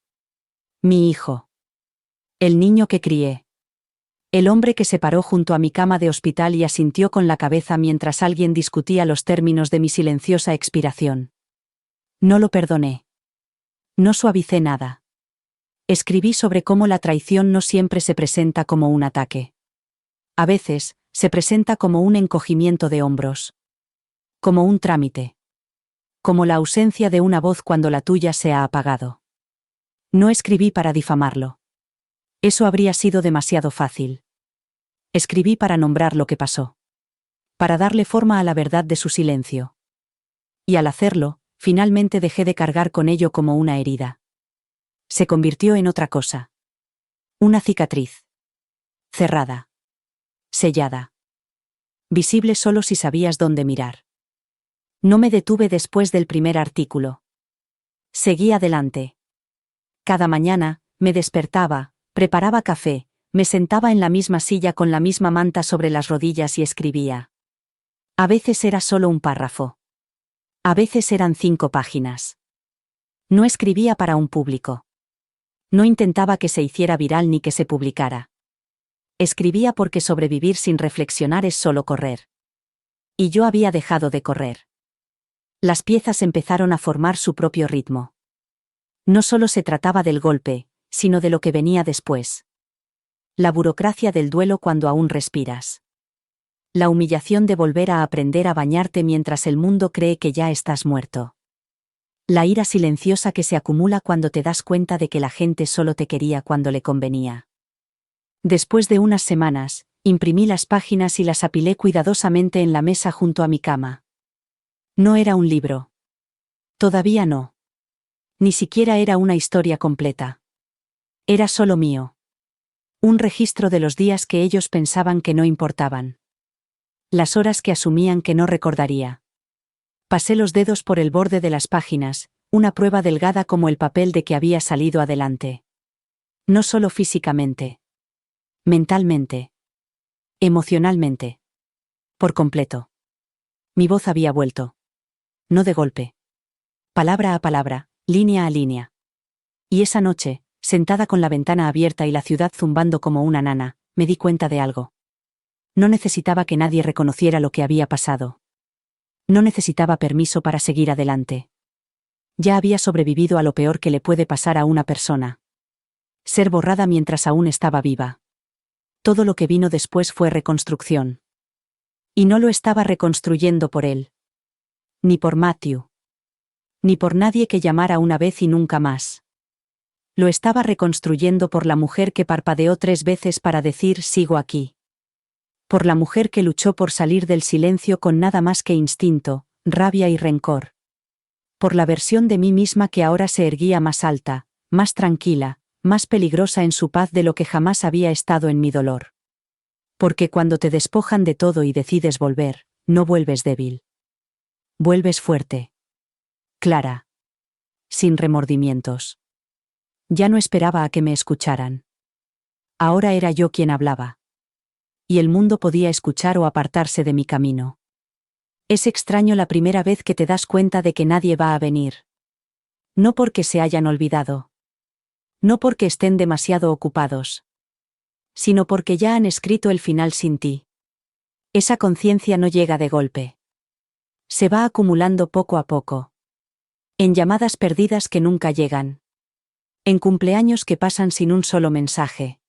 Mi hijo. El niño que crié. El hombre que se paró junto a mi cama de hospital y asintió con la cabeza mientras alguien discutía los términos de mi silenciosa expiración. No lo perdoné. No suavicé nada. Escribí sobre cómo la traición no siempre se presenta como un ataque. A veces, se presenta como un encogimiento de hombros. Como un trámite. Como la ausencia de una voz cuando la tuya se ha apagado. No escribí para difamarlo. Eso habría sido demasiado fácil. Escribí para nombrar lo que pasó. Para darle forma a la verdad de su silencio. Y al hacerlo, finalmente dejé de cargar con ello como una herida. Se convirtió en otra cosa. Una cicatriz. Cerrada. Sellada. Visible solo si sabías dónde mirar. No me detuve después del primer artículo. Seguí adelante. Cada mañana, me despertaba, preparaba café, me sentaba en la misma silla con la misma manta sobre las rodillas y escribía. A veces era solo un párrafo. A veces eran 5 páginas. No escribía para un público. No intentaba que se hiciera viral ni que se publicara. Escribía porque sobrevivir sin reflexionar es solo correr. Y yo había dejado de correr. Las piezas empezaron a formar su propio ritmo. No solo se trataba del golpe, sino de lo que venía después. La burocracia del duelo cuando aún respiras. La humillación de volver a aprender a bañarte mientras el mundo cree que ya estás muerto. La ira silenciosa que se acumula cuando te das cuenta de que la gente solo te quería cuando le convenía. Después de unas semanas, imprimí las páginas y las apilé cuidadosamente en la mesa junto a mi cama. No era un libro. Todavía no. Ni siquiera era una historia completa. Era solo mío. Un registro de los días que ellos pensaban que no importaban. Las horas que asumían que no recordaría. Pasé los dedos por el borde de las páginas, una prueba delgada como el papel de que había salido adelante. No solo físicamente. Mentalmente. Emocionalmente. Por completo. Mi voz había vuelto. No de golpe. Palabra a palabra, línea a línea. Y esa noche, sentada con la ventana abierta y la ciudad zumbando como una nana, me di cuenta de algo. No necesitaba que nadie reconociera lo que había pasado. No necesitaba permiso para seguir adelante. Ya había sobrevivido a lo peor que le puede pasar a una persona. Ser borrada mientras aún estaba viva. Todo lo que vino después fue reconstrucción. Y no lo estaba reconstruyendo por él. Ni por Matthew. Ni por nadie que llamara una vez y nunca más. Lo estaba reconstruyendo por la mujer que parpadeó 3 veces para decir sigo aquí. Por la mujer que luchó por salir del silencio con nada más que instinto, rabia y rencor. Por la versión de mí misma que ahora se erguía más alta, más tranquila, más peligrosa en su paz de lo que jamás había estado en mi dolor. Porque cuando te despojan de todo y decides volver, no vuelves débil. Vuelves fuerte. Clara. Sin remordimientos. Ya no esperaba a que me escucharan. Ahora era yo quien hablaba. Y el mundo podía escuchar o apartarse de mi camino. Es extraño la primera vez que te das cuenta de que nadie va a venir. No porque se hayan olvidado. No porque estén demasiado ocupados. Sino porque ya han escrito el final sin ti. Esa conciencia no llega de golpe. Se va acumulando poco a poco. En llamadas perdidas que nunca llegan. En cumpleaños que pasan sin un solo mensaje.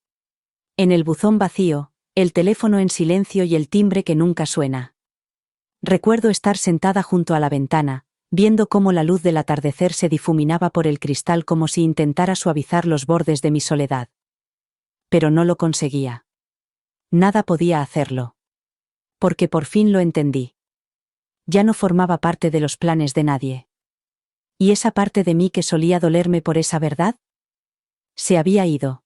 En el buzón vacío, el teléfono en silencio y el timbre que nunca suena. Recuerdo estar sentada junto a la ventana, viendo cómo la luz del atardecer se difuminaba por el cristal como si intentara suavizar los bordes de mi soledad. Pero no lo conseguía. Nada podía hacerlo. Porque por fin lo entendí. Ya no formaba parte de los planes de nadie. ¿Y esa parte de mí que solía dolerme por esa verdad? Se había ido.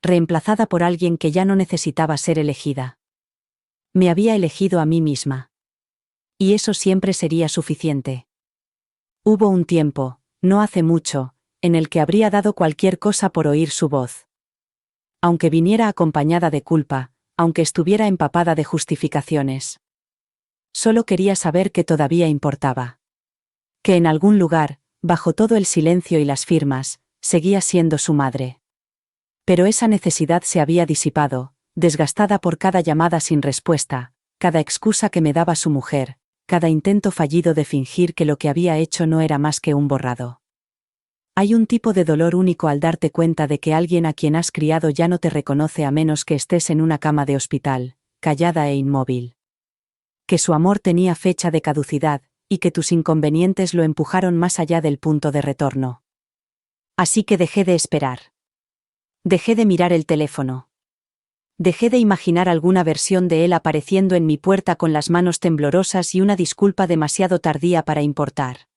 Reemplazada por alguien que ya no necesitaba ser elegida. Me había elegido a mí misma. Y eso siempre sería suficiente. Hubo un tiempo, no hace mucho, en el que habría dado cualquier cosa por oír su voz. Aunque viniera acompañada de culpa, aunque estuviera empapada de justificaciones. Solo quería saber que todavía importaba. Que en algún lugar, bajo todo el silencio y las firmas, seguía siendo su madre. Pero esa necesidad se había disipado, desgastada por cada llamada sin respuesta, cada excusa que me daba su mujer, cada intento fallido de fingir que lo que había hecho no era más que un borrado. Hay un tipo de dolor único al darte cuenta de que alguien a quien has criado ya no te reconoce a menos que estés en una cama de hospital, callada e inmóvil. Que su amor tenía fecha de caducidad, y que tus inconvenientes lo empujaron más allá del punto de retorno. Así que dejé de esperar. Dejé de mirar el teléfono. Dejé de imaginar alguna versión de él apareciendo en mi puerta con las manos temblorosas y una disculpa demasiado tardía para importar.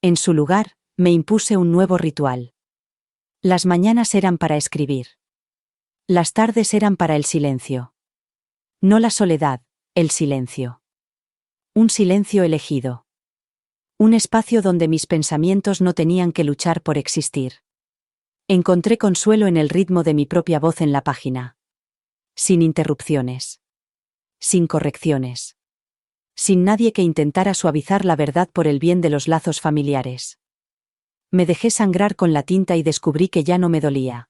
En su lugar, me impuse un nuevo ritual. Las mañanas eran para escribir. Las tardes eran para el silencio. No la soledad, el silencio. Un silencio elegido. Un espacio donde mis pensamientos no tenían que luchar por existir. Encontré consuelo en el ritmo de mi propia voz en la página. Sin interrupciones. Sin correcciones. Sin nadie que intentara suavizar la verdad por el bien de los lazos familiares. Me dejé sangrar con la tinta y descubrí que ya no me dolía.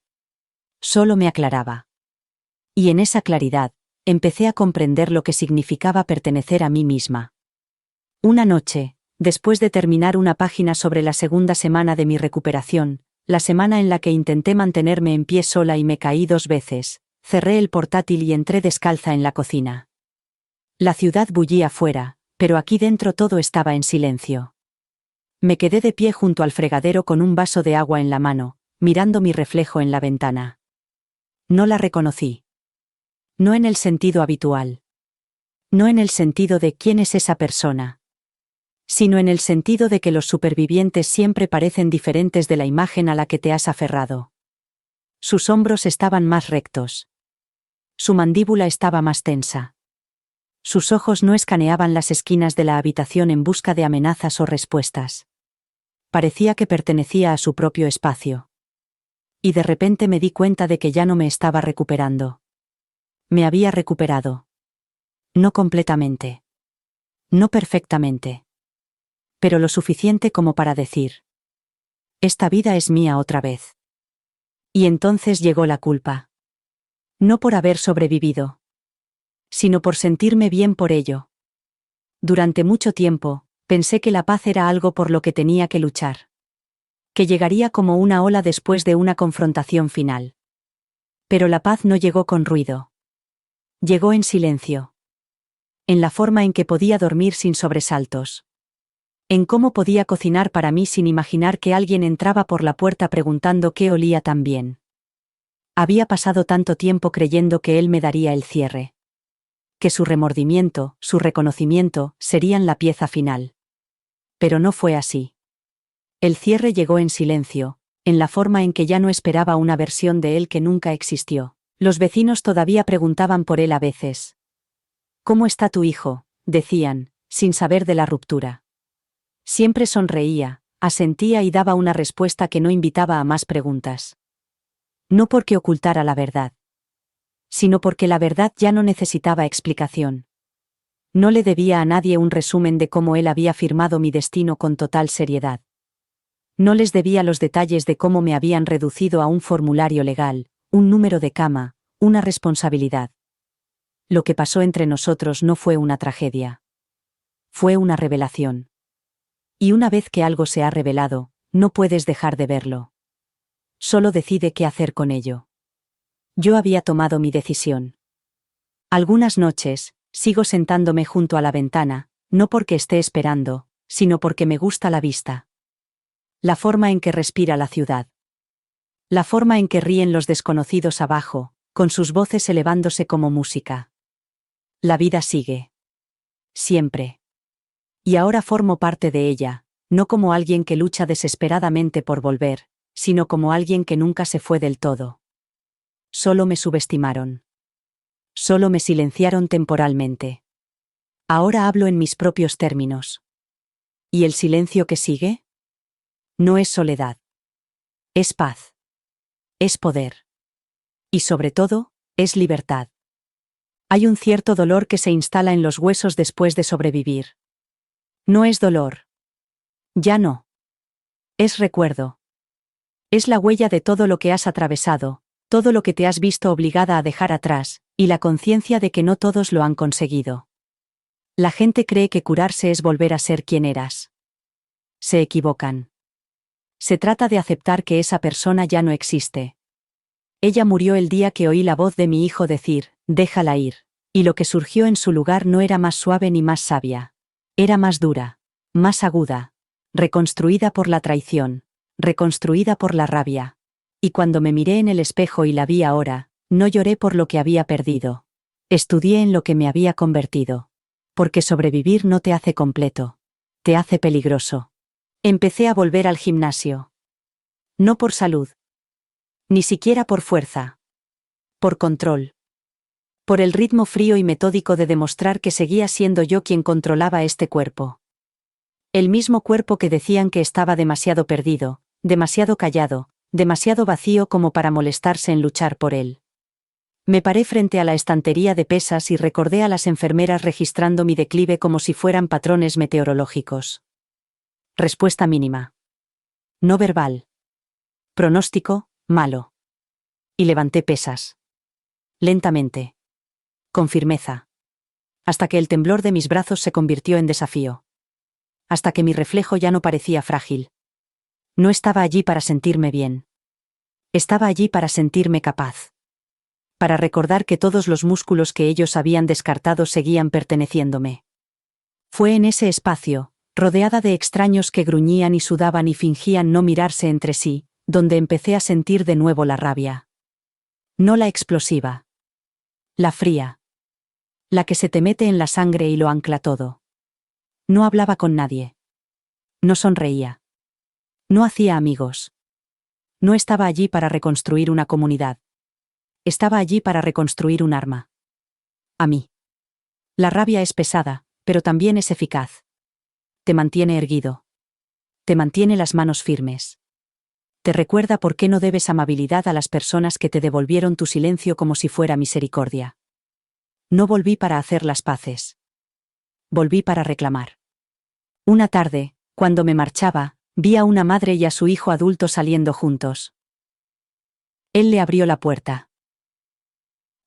Solo me aclaraba. Y en esa claridad, empecé a comprender lo que significaba pertenecer a mí misma. Una noche, después de terminar una página sobre la segunda semana de mi recuperación, la semana en la que intenté mantenerme en pie sola y me caí 2 veces, cerré el portátil y entré descalza en la cocina. La ciudad bullía fuera, pero aquí dentro todo estaba en silencio. Me quedé de pie junto al fregadero con un vaso de agua en la mano, mirando mi reflejo en la ventana. No la reconocí. No en el sentido habitual. No en el sentido de ¿quién es esa persona? sino en el sentido de que los supervivientes siempre parecen diferentes de la imagen a la que te has aferrado. Sus hombros estaban más rectos. Su mandíbula estaba más tensa. Sus ojos no escaneaban las esquinas de la habitación en busca de amenazas o respuestas. Parecía que pertenecía a su propio espacio. Y de repente me di cuenta de que ya no me estaba recuperando. Me había recuperado. No completamente. No perfectamente. Pero lo suficiente como para decir: esta vida es mía otra vez. Y entonces llegó la culpa. No por haber sobrevivido, sino por sentirme bien por ello. Durante mucho tiempo, pensé que la paz era algo por lo que tenía que luchar. Que llegaría como una ola después de una confrontación final. Pero la paz no llegó con ruido. Llegó en silencio. En la forma en que podía dormir sin sobresaltos. En cómo podía cocinar para mí sin imaginar que alguien entraba por la puerta preguntando qué olía tan bien. Había pasado tanto tiempo creyendo que él me daría el cierre. Que su remordimiento, su reconocimiento, serían la pieza final. Pero no fue así. El cierre llegó en silencio, en la forma en que ya no esperaba una versión de él que nunca existió. Los vecinos todavía preguntaban por él a veces. ¿Cómo está tu hijo?, decían, sin saber de la ruptura. Siempre sonreía, asentía y daba una respuesta que no invitaba a más preguntas. No porque ocultara la verdad, sino porque la verdad ya no necesitaba explicación. No le debía a nadie un resumen de cómo él había firmado mi destino con total seriedad. No les debía los detalles de cómo me habían reducido a un formulario legal, un número de cama, una responsabilidad. Lo que pasó entre nosotros no fue una tragedia. Fue una revelación. Y una vez que algo se ha revelado, no puedes dejar de verlo. Solo decide qué hacer con ello. Yo había tomado mi decisión. Algunas noches, sigo sentándome junto a la ventana, no porque esté esperando, sino porque me gusta la vista. La forma en que respira la ciudad. La forma en que ríen los desconocidos abajo, con sus voces elevándose como música. La vida sigue. Siempre. Y ahora formo parte de ella, no como alguien que lucha desesperadamente por volver, sino como alguien que nunca se fue del todo. Solo me subestimaron. Solo me silenciaron temporalmente. Ahora hablo en mis propios términos. ¿Y el silencio que sigue? No es soledad. Es paz. Es poder. Y sobre todo, es libertad. Hay un cierto dolor que se instala en los huesos después de sobrevivir. No es dolor. Ya no. Es recuerdo. Es la huella de todo lo que has atravesado, todo lo que te has visto obligada a dejar atrás, y la conciencia de que no todos lo han conseguido. La gente cree que curarse es volver a ser quien eras. Se equivocan. Se trata de aceptar que esa persona ya no existe. Ella murió el día que oí la voz de mi hijo decir, déjala ir, y lo que surgió en su lugar no era más suave ni más sabia. Era más dura, más aguda, reconstruida por la traición, reconstruida por la rabia. Y cuando me miré en el espejo y la vi ahora, no lloré por lo que había perdido. Estudié en lo que me había convertido. Porque sobrevivir no te hace completo. Te hace peligroso. Empecé a volver al gimnasio. No por salud. Ni siquiera por fuerza. Por control. Por el ritmo frío y metódico de demostrar que seguía siendo yo quien controlaba este cuerpo. El mismo cuerpo que decían que estaba demasiado perdido, demasiado callado, demasiado vacío como para molestarse en luchar por él. Me paré frente a la estantería de pesas y recordé a las enfermeras registrando mi declive como si fueran patrones meteorológicos. Respuesta mínima. No verbal. Pronóstico, malo. Y levanté pesas. Lentamente. Con firmeza. Hasta que el temblor de mis brazos se convirtió en desafío. Hasta que mi reflejo ya no parecía frágil. No estaba allí para sentirme bien. Estaba allí para sentirme capaz. Para recordar que todos los músculos que ellos habían descartado seguían perteneciéndome. Fue en ese espacio, rodeada de extraños que gruñían y sudaban y fingían no mirarse entre sí, donde empecé a sentir de nuevo la rabia. No la explosiva. La fría. La que se te mete en la sangre y lo ancla todo. No hablaba con nadie. No sonreía. No hacía amigos. No estaba allí para reconstruir una comunidad. Estaba allí para reconstruir un arma. A mí. La rabia es pesada, pero también es eficaz. Te mantiene erguido. Te mantiene las manos firmes. Te recuerda por qué no debes amabilidad a las personas que te devolvieron tu silencio como si fuera misericordia. No volví para hacer las paces. Volví para reclamar. Una tarde, cuando me marchaba, vi a una madre y a su hijo adulto saliendo juntos. Él le abrió la puerta.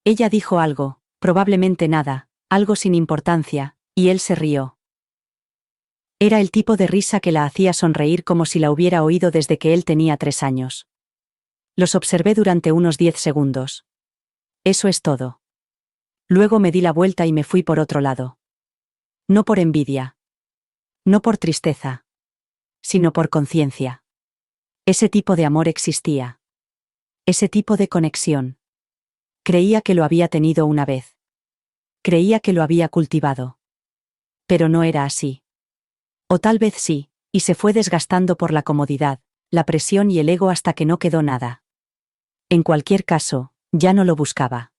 Ella dijo algo, probablemente nada, algo sin importancia, y él se rió. Era el tipo de risa que la hacía sonreír como si la hubiera oído desde que él tenía 3 años. Los observé durante unos 10 segundos. Eso es todo. Luego me di la vuelta y me fui por otro lado. No por envidia. No por tristeza. Sino por conciencia. Ese tipo de amor existía. Ese tipo de conexión. Creía que lo había tenido una vez. Creía que lo había cultivado. Pero no era así. O tal vez sí, y se fue desgastando por la comodidad, la presión y el ego hasta que no quedó nada. En cualquier caso, ya no lo buscaba.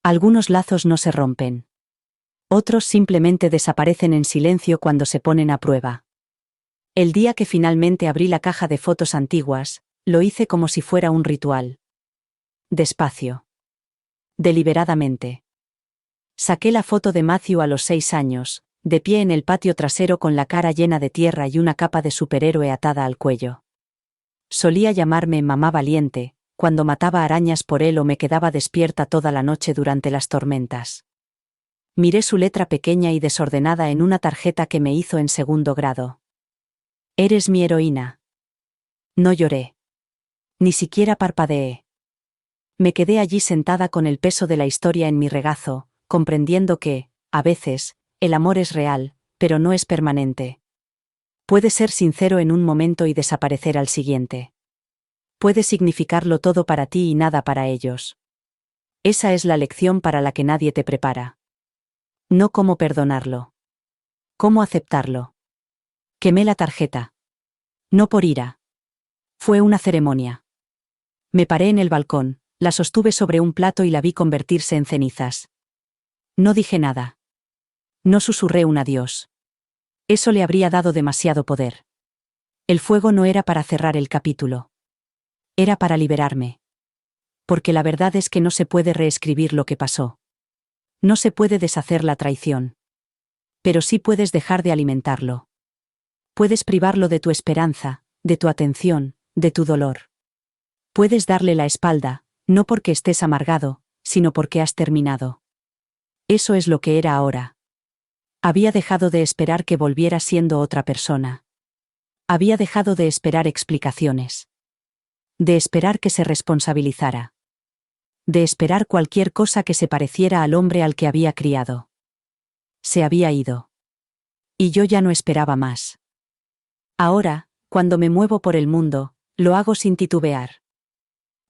Algunos lazos no se rompen. Otros simplemente desaparecen en silencio cuando se ponen a prueba. El día que finalmente abrí la caja de fotos antiguas, lo hice como si fuera un ritual. Despacio. Deliberadamente. Saqué la foto de Matthew a los 6 años, de pie en el patio trasero con la cara llena de tierra y una capa de superhéroe atada al cuello. Solía llamarme mamá valiente, cuando mataba arañas por él o me quedaba despierta toda la noche durante las tormentas. Miré su letra pequeña y desordenada en una tarjeta que me hizo en 2º grado. Eres mi heroína. No lloré. Ni siquiera parpadeé. Me quedé allí sentada con el peso de la historia en mi regazo, comprendiendo que, a veces, el amor es real, pero no es permanente. Puede ser sincero en un momento y desaparecer al siguiente. Puede significarlo todo para ti y nada para ellos. Esa es la lección para la que nadie te prepara. No cómo perdonarlo. Cómo aceptarlo. Quemé la tarjeta. No por ira. Fue una ceremonia. Me paré en el balcón, la sostuve sobre un plato y la vi convertirse en cenizas. No dije nada. No susurré un adiós. Eso le habría dado demasiado poder. El fuego no era para cerrar el capítulo. Era para liberarme. Porque la verdad es que no se puede reescribir lo que pasó. No se puede deshacer la traición. Pero sí puedes dejar de alimentarlo. Puedes privarlo de tu esperanza, de tu atención, de tu dolor. Puedes darle la espalda, no porque estés amargado, sino porque has terminado. Eso es lo que era ahora. Había dejado de esperar que volviera siendo otra persona. Había dejado de esperar explicaciones. De esperar que se responsabilizara. De esperar cualquier cosa que se pareciera al hombre al que había criado. Se había ido. Y yo ya no esperaba más. Ahora, cuando me muevo por el mundo, lo hago sin titubear.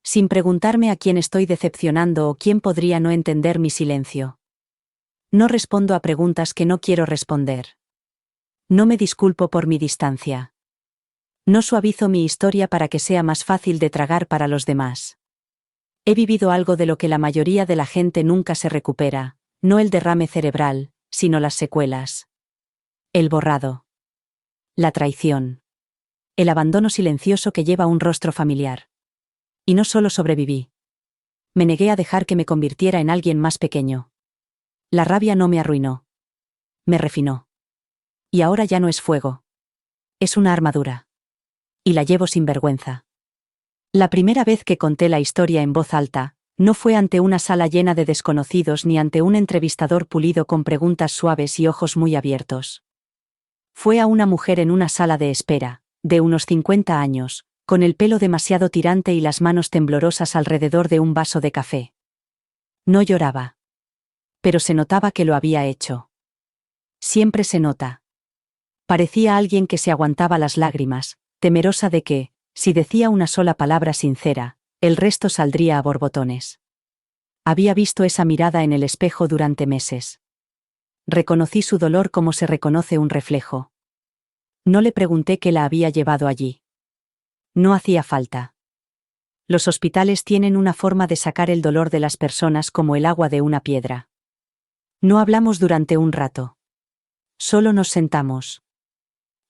Sin preguntarme a quién estoy decepcionando o quién podría no entender mi silencio. No respondo a preguntas que no quiero responder. No me disculpo por mi distancia. No suavizo mi historia para que sea más fácil de tragar para los demás. He vivido algo de lo que la mayoría de la gente nunca se recupera, no el derrame cerebral, sino las secuelas. El borrado. La traición. El abandono silencioso que lleva un rostro familiar. Y no solo sobreviví. Me negué a dejar que me convirtiera en alguien más pequeño. La rabia no me arruinó. Me refinó. Y ahora ya no es fuego. Es una armadura. Y la llevo sin vergüenza. La primera vez que conté la historia en voz alta, no fue ante una sala llena de desconocidos ni ante un entrevistador pulido con preguntas suaves y ojos muy abiertos. Fue a una mujer en una sala de espera, de unos 50 años, con el pelo demasiado tirante y las manos temblorosas alrededor de un vaso de café. No lloraba. Pero se notaba que lo había hecho. Siempre se nota. Parecía alguien que se aguantaba las lágrimas, temerosa de que, si decía una sola palabra sincera, el resto saldría a borbotones. Había visto esa mirada en el espejo durante meses. Reconocí su dolor como se reconoce un reflejo. No le pregunté qué la había llevado allí. No hacía falta. Los hospitales tienen una forma de sacar el dolor de las personas como el agua de una piedra. No hablamos durante un rato. Solo nos sentamos.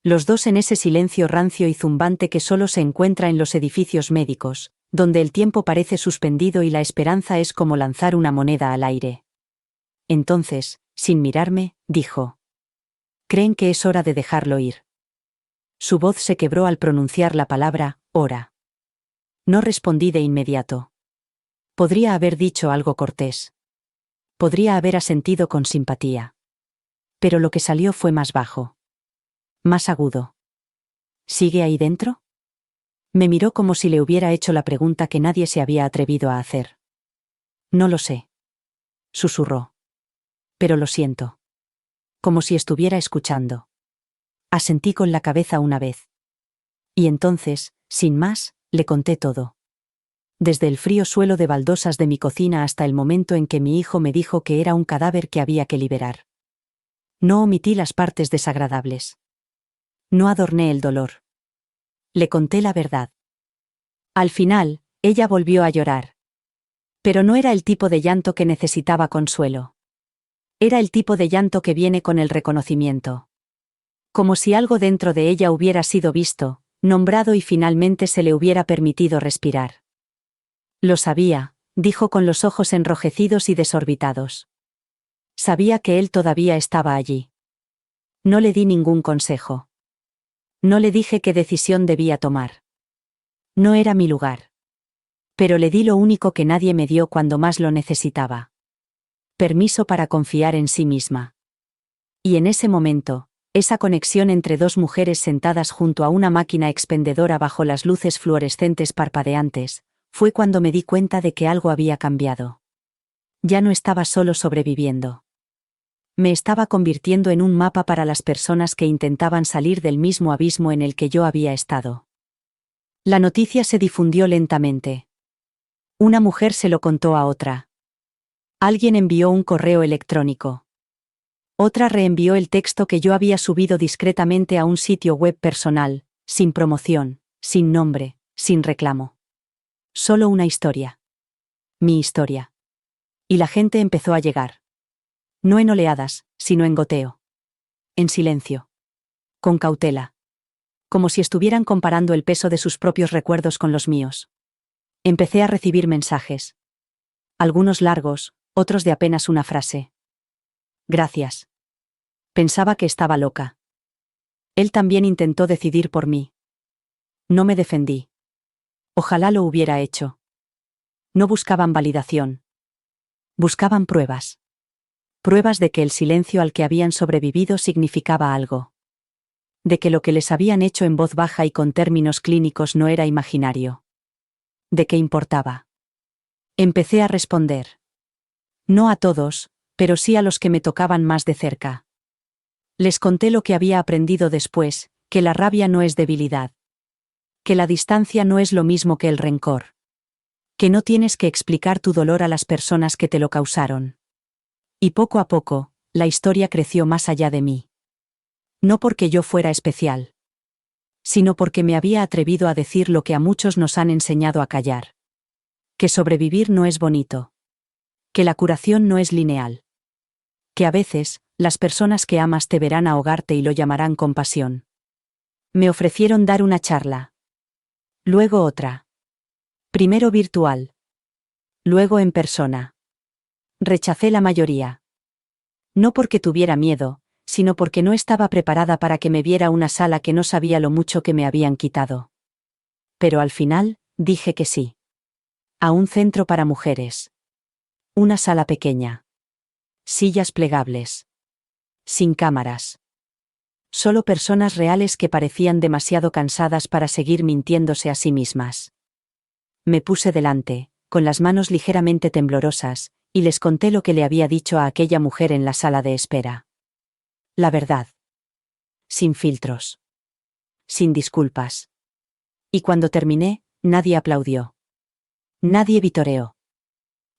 Los dos en ese silencio rancio y zumbante que solo se encuentra en los edificios médicos, donde el tiempo parece suspendido y la esperanza es como lanzar una moneda al aire. Entonces, sin mirarme, dijo: «¿Creen que es hora de dejarlo ir?». Su voz se quebró al pronunciar la palabra «hora». No respondí de inmediato. Podría haber dicho algo cortés. Podría haber asentido con simpatía. Pero lo que salió fue más bajo. Más agudo. ¿Sigue ahí dentro? Me miró como si le hubiera hecho la pregunta que nadie se había atrevido a hacer. No lo sé. Susurró. Pero lo siento. Como si estuviera escuchando. Asentí con la cabeza una vez. Y entonces, sin más, le conté todo. Desde el frío suelo de baldosas de mi cocina hasta el momento en que mi hijo me dijo que era un cadáver que había que liberar. No omití las partes desagradables. No adorné el dolor. Le conté la verdad. Al final, ella volvió a llorar. Pero no era el tipo de llanto que necesitaba consuelo. Era el tipo de llanto que viene con el reconocimiento. Como si algo dentro de ella hubiera sido visto, nombrado y finalmente se le hubiera permitido respirar. Lo sabía, dijo con los ojos enrojecidos y desorbitados. Sabía que él todavía estaba allí. No le di ningún consejo. No le dije qué decisión debía tomar. No era mi lugar. Pero le di lo único que nadie me dio cuando más lo necesitaba. Permiso para confiar en sí misma. Y en ese momento, esa conexión entre dos mujeres sentadas junto a una máquina expendedora bajo las luces fluorescentes parpadeantes, fue cuando me di cuenta de que algo había cambiado. Ya no estaba solo sobreviviendo. Me estaba convirtiendo en un mapa para las personas que intentaban salir del mismo abismo en el que yo había estado. La noticia se difundió lentamente. Una mujer se lo contó a otra. Alguien envió un correo electrónico. Otra reenvió el texto que yo había subido discretamente a un sitio web personal, sin promoción, sin nombre, sin reclamo. Solo una historia. Mi historia. Y la gente empezó a llegar. No en oleadas, sino en goteo. En silencio. Con cautela. Como si estuvieran comparando el peso de sus propios recuerdos con los míos. Empecé a recibir mensajes. Algunos largos, otros de apenas una frase. Gracias. Pensaba que estaba loca. Él también intentó decidir por mí. No me defendí. Ojalá lo hubiera hecho. No buscaban validación. Buscaban pruebas. Pruebas de que el silencio al que habían sobrevivido significaba algo. De que lo que les habían hecho en voz baja y con términos clínicos no era imaginario. De que importaba. Empecé a responder. No a todos, pero sí a los que me tocaban más de cerca. Les conté lo que había aprendido después, que la rabia no es debilidad. Que la distancia no es lo mismo que el rencor. Que no tienes que explicar tu dolor a las personas que te lo causaron. Y poco a poco, la historia creció más allá de mí. No porque yo fuera especial. Sino porque me había atrevido a decir lo que a muchos nos han enseñado a callar. Que sobrevivir no es bonito. Que la curación no es lineal. Que a veces, las personas que amas te verán ahogarte y lo llamarán compasión. Me ofrecieron dar una charla. Luego otra. Primero virtual. Luego en persona. Rechacé la mayoría. No porque tuviera miedo, sino porque no estaba preparada para que me viera una sala que no sabía lo mucho que me habían quitado. Pero al final, dije que sí. A un centro para mujeres. Una sala pequeña. Sillas plegables. Sin cámaras. Solo personas reales que parecían demasiado cansadas para seguir mintiéndose a sí mismas. Me puse delante, con las manos ligeramente temblorosas, y les conté lo que le había dicho a aquella mujer en la sala de espera. La verdad. Sin filtros. Sin disculpas. Y cuando terminé, nadie aplaudió. Nadie vitoreó.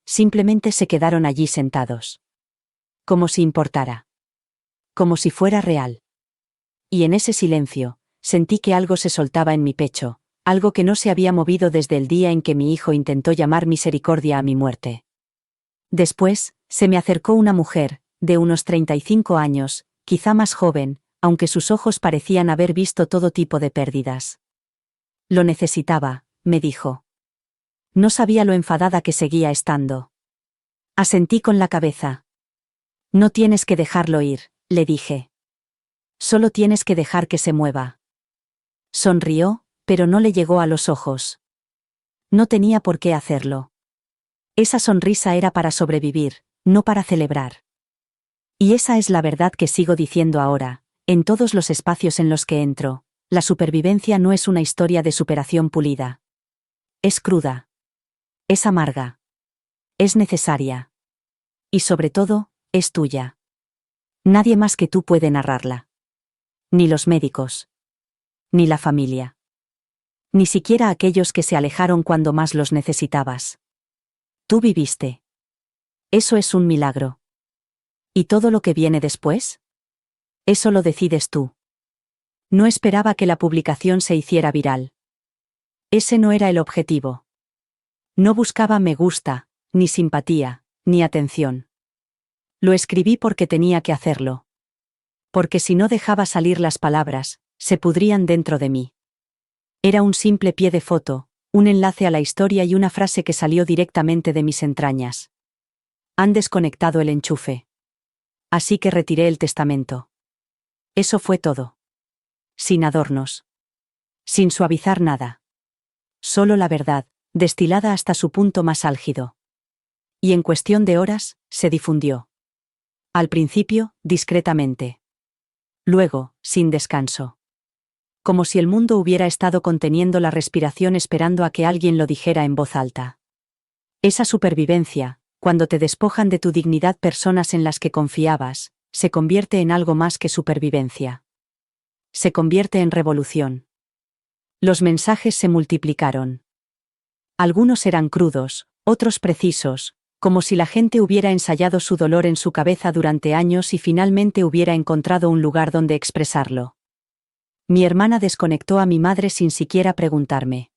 Simplemente se quedaron allí sentados. Como si importara. como si fuera real. Y en ese silencio, sentí que algo se soltaba en mi pecho, algo que no se había movido desde el día en que mi hijo intentó llamar misericordia a mi muerte. Después, se me acercó una mujer, de unos 35 años, quizá más joven, aunque sus ojos parecían haber visto todo tipo de pérdidas. Lo necesitaba, me dijo. No sabía lo enfadada que seguía estando. Asentí con la cabeza. No tienes que dejarlo ir, le dije. Solo tienes que dejar que se mueva. Sonrió, pero no le llegó a los ojos. No tenía por qué hacerlo. Esa sonrisa era para sobrevivir, no para celebrar. Y esa es la verdad que sigo diciendo ahora, en todos los espacios en los que entro. La supervivencia no es una historia de superación pulida. Es cruda. Es amarga. Es necesaria. Y sobre todo, es tuya. Nadie más que tú puede narrarla. Ni los médicos. Ni la familia. Ni siquiera aquellos que se alejaron cuando más los necesitabas. Tú viviste. Eso es un milagro. ¿Y todo lo que viene después? Eso lo decides tú. No esperaba que la publicación se hiciera viral. Ese no era el objetivo. No buscaba me gusta, ni simpatía, ni atención. Lo escribí porque tenía que hacerlo. Porque si no dejaba salir las palabras, se pudrían dentro de mí. Era un simple pie de foto, un enlace a la historia y una frase que salió directamente de mis entrañas. Han desconectado el enchufe. Así que retiré el testamento. Eso fue todo. Sin adornos. Sin suavizar nada. Solo la verdad, destilada hasta su punto más álgido. Y en cuestión de horas, se difundió. Al principio, discretamente. Luego, sin descanso. Como si el mundo hubiera estado conteniendo la respiración esperando a que alguien lo dijera en voz alta. Esa supervivencia, cuando te despojan de tu dignidad personas en las que confiabas, se convierte en algo más que supervivencia. Se convierte en revolución. Los mensajes se multiplicaron. Algunos eran crudos, otros precisos, como si la gente hubiera ensayado su dolor en su cabeza durante años y finalmente hubiera encontrado un lugar donde expresarlo. Mi hermana desconectó a mi madre sin siquiera preguntarme.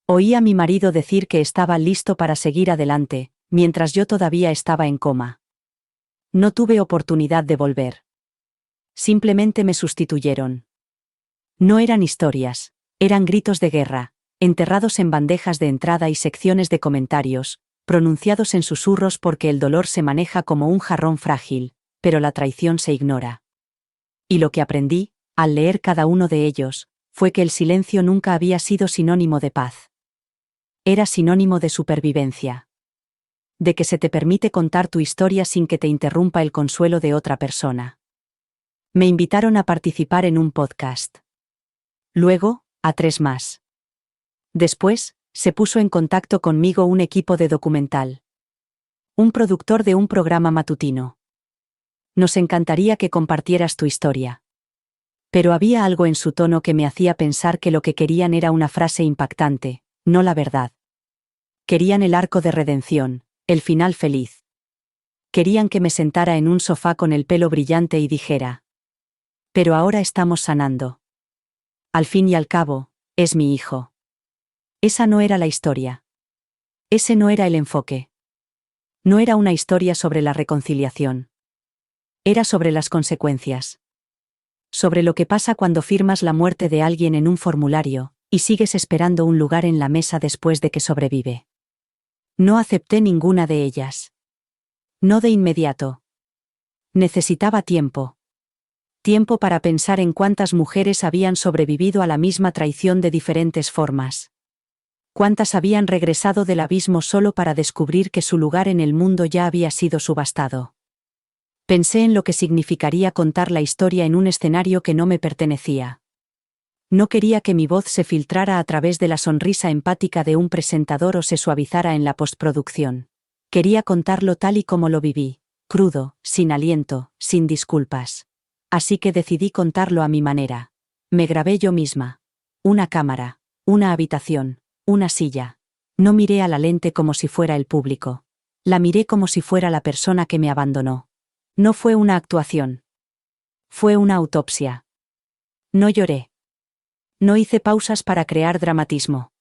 Oí a mi marido decir que estaba listo para seguir adelante, mientras yo todavía estaba en coma. No tuve oportunidad de volver. Simplemente me sustituyeron. No eran historias, eran gritos de guerra, enterrados en bandejas de entrada y secciones de comentarios, pronunciados en susurros porque el dolor se maneja como un jarrón frágil, pero la traición se ignora. Y lo que aprendí, al leer cada uno de ellos, fue que el silencio nunca había sido sinónimo de paz. Era sinónimo de supervivencia. De que se te permite contar tu historia sin que te interrumpa el consuelo de otra persona. Me invitaron a participar en un podcast. Luego, a 3 más. Después, se puso en contacto conmigo un equipo de documental. Un productor de un programa matutino. Nos encantaría que compartieras tu historia. Pero había algo en su tono que me hacía pensar que lo que querían era una frase impactante, no la verdad. Querían el arco de redención, el final feliz. Querían que me sentara en un sofá con el pelo brillante y dijera: pero ahora estamos sanando. Al fin y al cabo, es mi hijo. Esa no era la historia. Ese no era el enfoque. No era una historia sobre la reconciliación. Era sobre las consecuencias. Sobre lo que pasa cuando firmas la muerte de alguien en un formulario, y sigues esperando un lugar en la mesa después de que sobrevive. No acepté ninguna de ellas. No de inmediato. Necesitaba tiempo. Tiempo para pensar en cuántas mujeres habían sobrevivido a la misma traición de diferentes formas. Cuántas habían regresado del abismo solo para descubrir que su lugar en el mundo ya había sido subastado. Pensé en lo que significaría contar la historia en un escenario que no me pertenecía. No quería que mi voz se filtrara a través de la sonrisa empática de un presentador o se suavizara en la postproducción. Quería contarlo tal y como lo viví, crudo, sin aliento, sin disculpas. Así que decidí contarlo a mi manera. Me grabé yo misma. Una cámara, una habitación, una silla. No miré a la lente como si fuera el público. La miré como si fuera la persona que me abandonó. No fue una actuación. Fue una autopsia. No lloré. No hice pausas para crear dramatismo.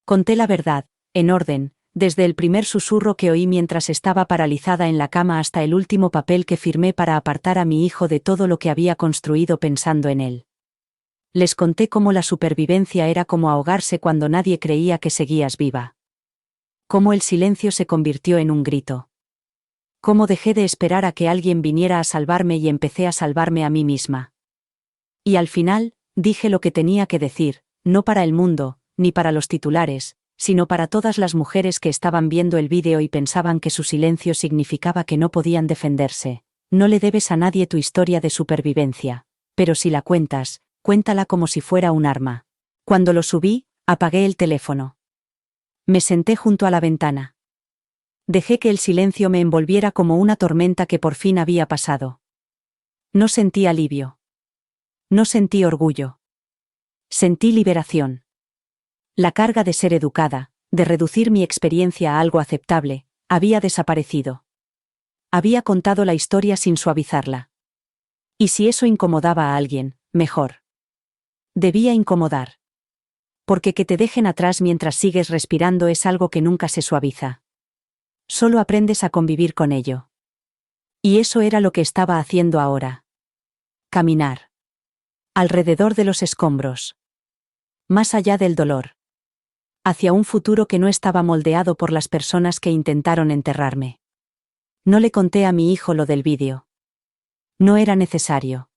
Conté la verdad, en orden, desde el primer susurro que oí mientras estaba paralizada en la cama hasta el último papel que firmé para apartar a mi hijo de todo lo que había construido pensando en él. Les conté cómo la supervivencia era como ahogarse cuando nadie creía que seguías viva. Cómo el silencio se convirtió en un grito. Cómo dejé de esperar a que alguien viniera a salvarme y empecé a salvarme a mí misma. Y al final, dije lo que tenía que decir, no para el mundo, ni para los titulares, sino para todas las mujeres que estaban viendo el vídeo y pensaban que su silencio significaba que no podían defenderse. No le debes a nadie tu historia de supervivencia, pero si la cuentas, cuéntala como si fuera un arma. Cuando lo subí, apagué el teléfono. Me senté junto a la ventana. Dejé que el silencio me envolviera como una tormenta que por fin había pasado. No sentí alivio. No sentí orgullo. Sentí liberación. La carga de ser educada, de reducir mi experiencia a algo aceptable, había desaparecido. Había contado la historia sin suavizarla. Y si eso incomodaba a alguien, mejor. Debía incomodar. Porque que te dejen atrás mientras sigues respirando es algo que nunca se suaviza. Solo aprendes a convivir con ello. Y eso era lo que estaba haciendo ahora. Caminar. Alrededor de los escombros. Más allá del dolor. Hacia un futuro que no estaba moldeado por las personas que intentaron enterrarme. No le conté a mi hijo lo del vídeo. No era necesario.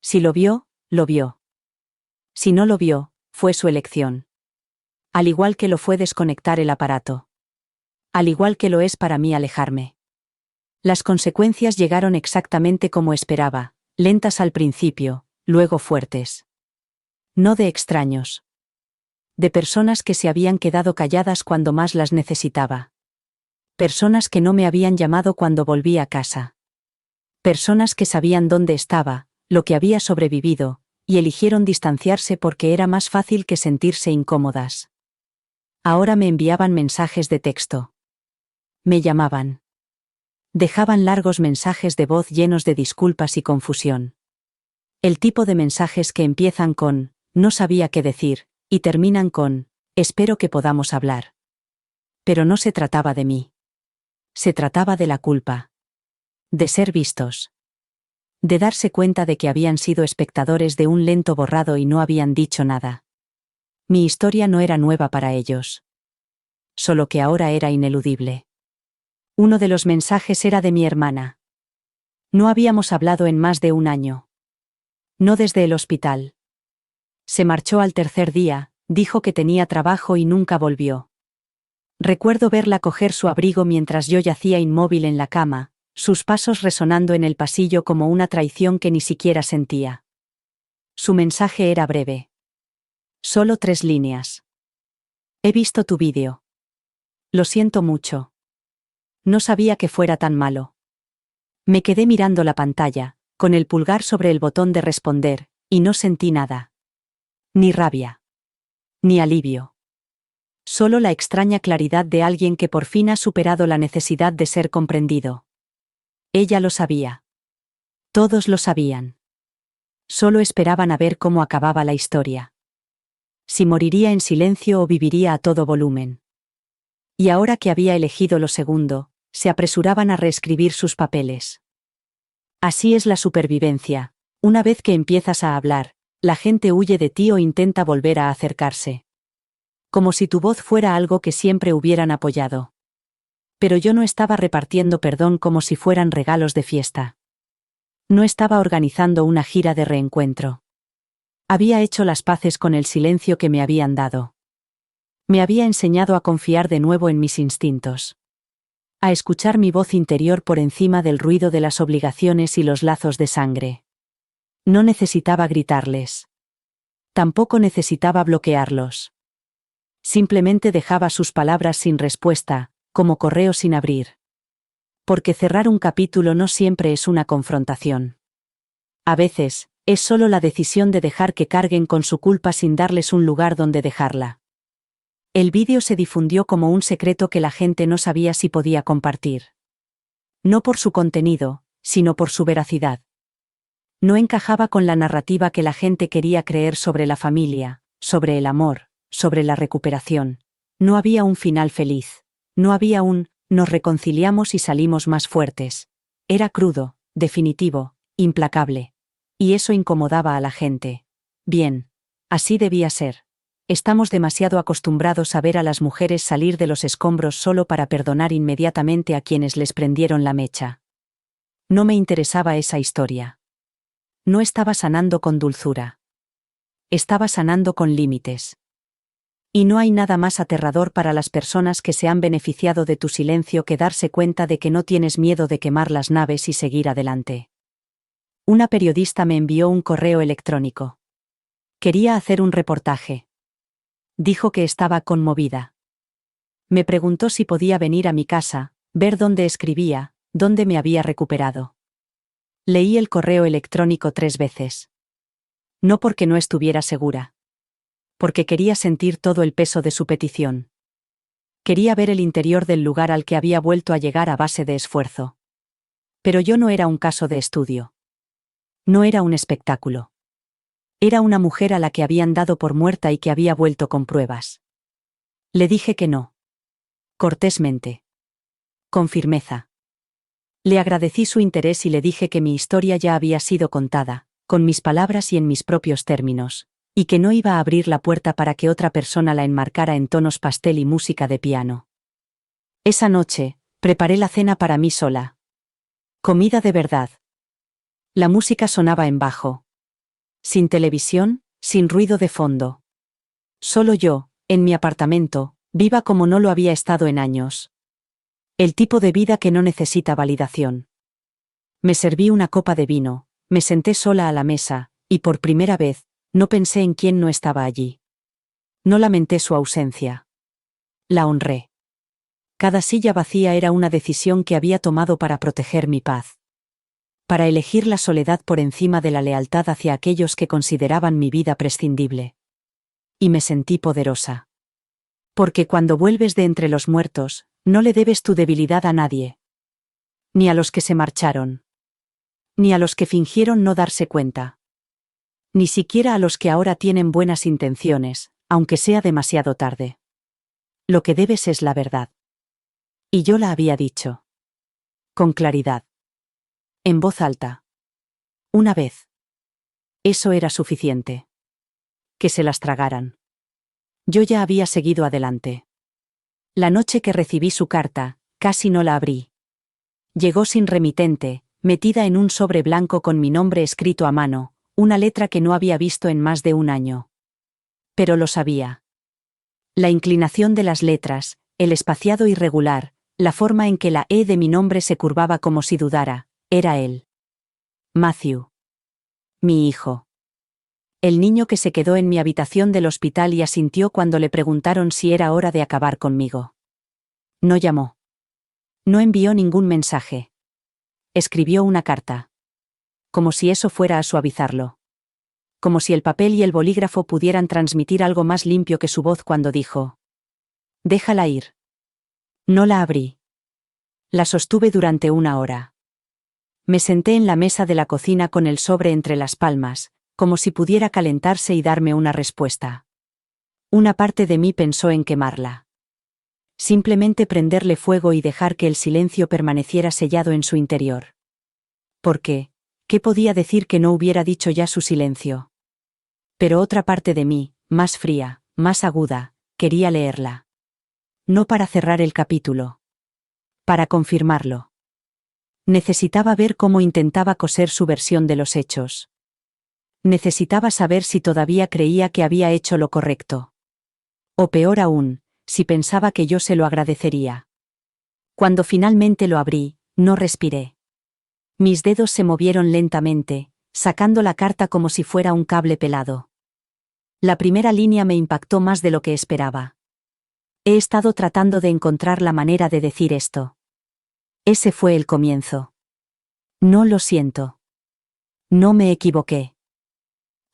Si lo vio, lo vio. Si no lo vio, fue su elección. Al igual que lo fue desconectar el aparato. Al igual que lo es para mí alejarme. Las consecuencias llegaron exactamente como esperaba, lentas al principio, luego fuertes. No de extraños. De personas que se habían quedado calladas cuando más las necesitaba. Personas que no me habían llamado cuando volví a casa. Personas que sabían dónde estaba, lo que había sobrevivido, y eligieron distanciarse porque era más fácil que sentirse incómodas. Ahora me enviaban mensajes de texto. Me llamaban. Dejaban largos mensajes de voz llenos de disculpas y confusión. El tipo de mensajes que empiezan con, no sabía qué decir, y terminan con, espero que podamos hablar. Pero no se trataba de mí. Se trataba de la culpa. De ser vistos. De darse cuenta de que habían sido espectadores de un lento borrado y no habían dicho nada. Mi historia no era nueva para ellos. Solo que ahora era ineludible. Uno de los mensajes era de mi hermana. No habíamos hablado en más de un año. No desde el hospital. Se marchó al tercer día, dijo que tenía trabajo y nunca volvió. Recuerdo verla coger su abrigo mientras yo yacía inmóvil en la cama, sus pasos resonando en el pasillo como una traición que ni siquiera sentía. Su mensaje era breve. Solo 3 líneas. He visto tu vídeo. Lo siento mucho. No sabía que fuera tan malo. Me quedé mirando la pantalla, con el pulgar sobre el botón de responder, y no sentí nada. Ni rabia. Ni alivio. Solo la extraña claridad de alguien que por fin ha superado la necesidad de ser comprendido. Ella lo sabía. Todos lo sabían. Solo esperaban a ver cómo acababa la historia. Si moriría en silencio o viviría a todo volumen. Y ahora que había elegido lo segundo, se apresuraban a reescribir sus papeles. Así es la supervivencia. Una vez que empiezas a hablar, la gente huye de ti o intenta volver a acercarse. Como si tu voz fuera algo que siempre hubieran apoyado. Pero yo no estaba repartiendo perdón como si fueran regalos de fiesta. No estaba organizando una gira de reencuentro. Había hecho las paces con el silencio que me habían dado. Me había enseñado a confiar de nuevo en mis instintos. A escuchar mi voz interior por encima del ruido de las obligaciones y los lazos de sangre. No necesitaba gritarles. Tampoco necesitaba bloquearlos. Simplemente dejaba sus palabras sin respuesta, como correo sin abrir. Porque cerrar un capítulo no siempre es una confrontación. A veces, es solo la decisión de dejar que carguen con su culpa sin darles un lugar donde dejarla. El vídeo se difundió como un secreto que la gente no sabía si podía compartir. No por su contenido, sino por su veracidad. No encajaba con la narrativa que la gente quería creer sobre la familia, sobre el amor, sobre la recuperación. No había un final feliz. No había un nos reconciliamos y salimos más fuertes. Era crudo, definitivo, implacable. Y eso incomodaba a la gente. Bien. Así debía ser. Estamos demasiado acostumbrados a ver a las mujeres salir de los escombros solo para perdonar inmediatamente a quienes les prendieron la mecha. No me interesaba esa historia. No estaba sanando con dulzura. Estaba sanando con límites. Y no hay nada más aterrador para las personas que se han beneficiado de tu silencio que darse cuenta de que no tienes miedo de quemar las naves y seguir adelante. Una periodista me envió un correo electrónico. Quería hacer un reportaje. Dijo que estaba conmovida. Me preguntó si podía venir a mi casa, ver dónde escribía, dónde me había recuperado. Leí el correo electrónico 3 veces. No porque no estuviera segura. Porque quería sentir todo el peso de su petición. Quería ver el interior del lugar al que había vuelto a llegar a base de esfuerzo. Pero yo no era un caso de estudio. No era un espectáculo. Era una mujer a la que habían dado por muerta y que había vuelto con pruebas. Le dije que no. Cortésmente. Con firmeza. Le agradecí su interés y le dije que mi historia ya había sido contada, con mis palabras y en mis propios términos, y que no iba a abrir la puerta para que otra persona la enmarcara en tonos pastel y música de piano. Esa noche, preparé la cena para mí sola. Comida de verdad. La música sonaba en bajo. Sin televisión, sin ruido de fondo. Solo yo, en mi apartamento, viva como no lo había estado en años. El tipo de vida que no necesita validación. Me serví una copa de vino, me senté sola a la mesa, y por primera vez, no pensé en quién no estaba allí. No lamenté su ausencia. La honré. Cada silla vacía era una decisión que había tomado para proteger mi paz. Para elegir la soledad por encima de la lealtad hacia aquellos que consideraban mi vida prescindible. Y me sentí poderosa. Porque cuando vuelves de entre los muertos, no le debes tu debilidad a nadie. Ni a los que se marcharon. Ni a los que fingieron no darse cuenta. Ni siquiera a los que ahora tienen buenas intenciones, aunque sea demasiado tarde. Lo que debes es la verdad. Y yo la había dicho. Con claridad. En voz alta. Una vez. Eso era suficiente. Que se las tragaran. Yo ya había seguido adelante. La noche que recibí su carta, casi no la abrí. Llegó sin remitente, metida en un sobre blanco con mi nombre escrito a mano, una letra que no había visto en más de un año. Pero lo sabía. La inclinación de las letras, el espaciado irregular, la forma en que la E de mi nombre se curvaba como si dudara, era él. Matthew. Mi hijo. El niño que se quedó en mi habitación del hospital y asintió cuando le preguntaron si era hora de acabar conmigo. No llamó. No envió ningún mensaje. Escribió una carta. Como si eso fuera a suavizarlo. Como si el papel y el bolígrafo pudieran transmitir algo más limpio que su voz cuando dijo: déjala ir. No la abrí. La sostuve durante 1 hora. Me senté en la mesa de la cocina con el sobre entre las palmas, como si pudiera calentarse y darme una respuesta. Una parte de mí pensó en quemarla. Simplemente prenderle fuego y dejar que el silencio permaneciera sellado en su interior. ¿Por qué? ¿Qué podía decir que no hubiera dicho ya su silencio? Pero otra parte de mí, más fría, más aguda, quería leerla. No para cerrar el capítulo. Para confirmarlo. Necesitaba ver cómo intentaba coser su versión de los hechos. Necesitaba saber si todavía creía que había hecho lo correcto. O peor aún, si pensaba que yo se lo agradecería. Cuando finalmente lo abrí, no respiré. Mis dedos se movieron lentamente, sacando la carta como si fuera un cable pelado. La primera línea me impactó más de lo que esperaba. He estado tratando de encontrar la manera de decir esto. Ese fue el comienzo. No lo siento. No me equivoqué.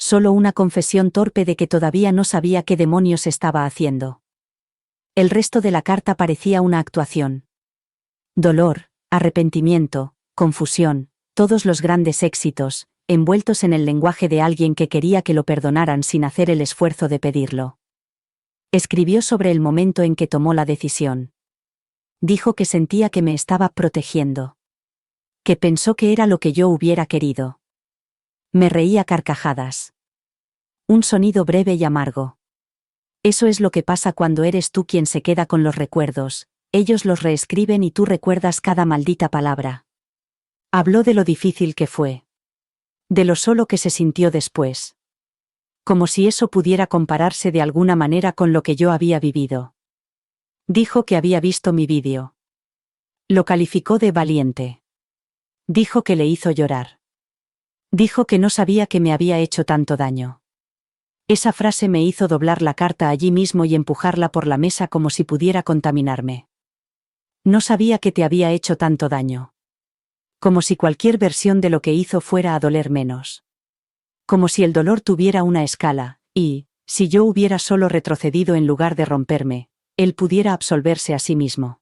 Solo una confesión torpe de que todavía no sabía qué demonios estaba haciendo. El resto de la carta parecía una actuación. Dolor, arrepentimiento, confusión, todos los grandes éxitos, envueltos en el lenguaje de alguien que quería que lo perdonaran sin hacer el esfuerzo de pedirlo. Escribió sobre el momento en que tomó la decisión. Dijo que sentía que me estaba protegiendo. Que pensó que era lo que yo hubiera querido. Me reí a carcajadas. Un sonido breve y amargo. Eso es lo que pasa cuando eres tú quien se queda con los recuerdos, ellos los reescriben y tú recuerdas cada maldita palabra. Habló de lo difícil que fue. De lo solo que se sintió después. Como si eso pudiera compararse de alguna manera con lo que yo había vivido. Dijo que había visto mi vídeo. Lo calificó de valiente. Dijo que le hizo llorar. Dijo que no sabía que me había hecho tanto daño. Esa frase me hizo doblar la carta allí mismo y empujarla por la mesa como si pudiera contaminarme. No sabía que te había hecho tanto daño. Como si cualquier versión de lo que hizo fuera a doler menos. Como si el dolor tuviera una escala, y, si yo hubiera solo retrocedido en lugar de romperme, él pudiera absolverse a sí mismo.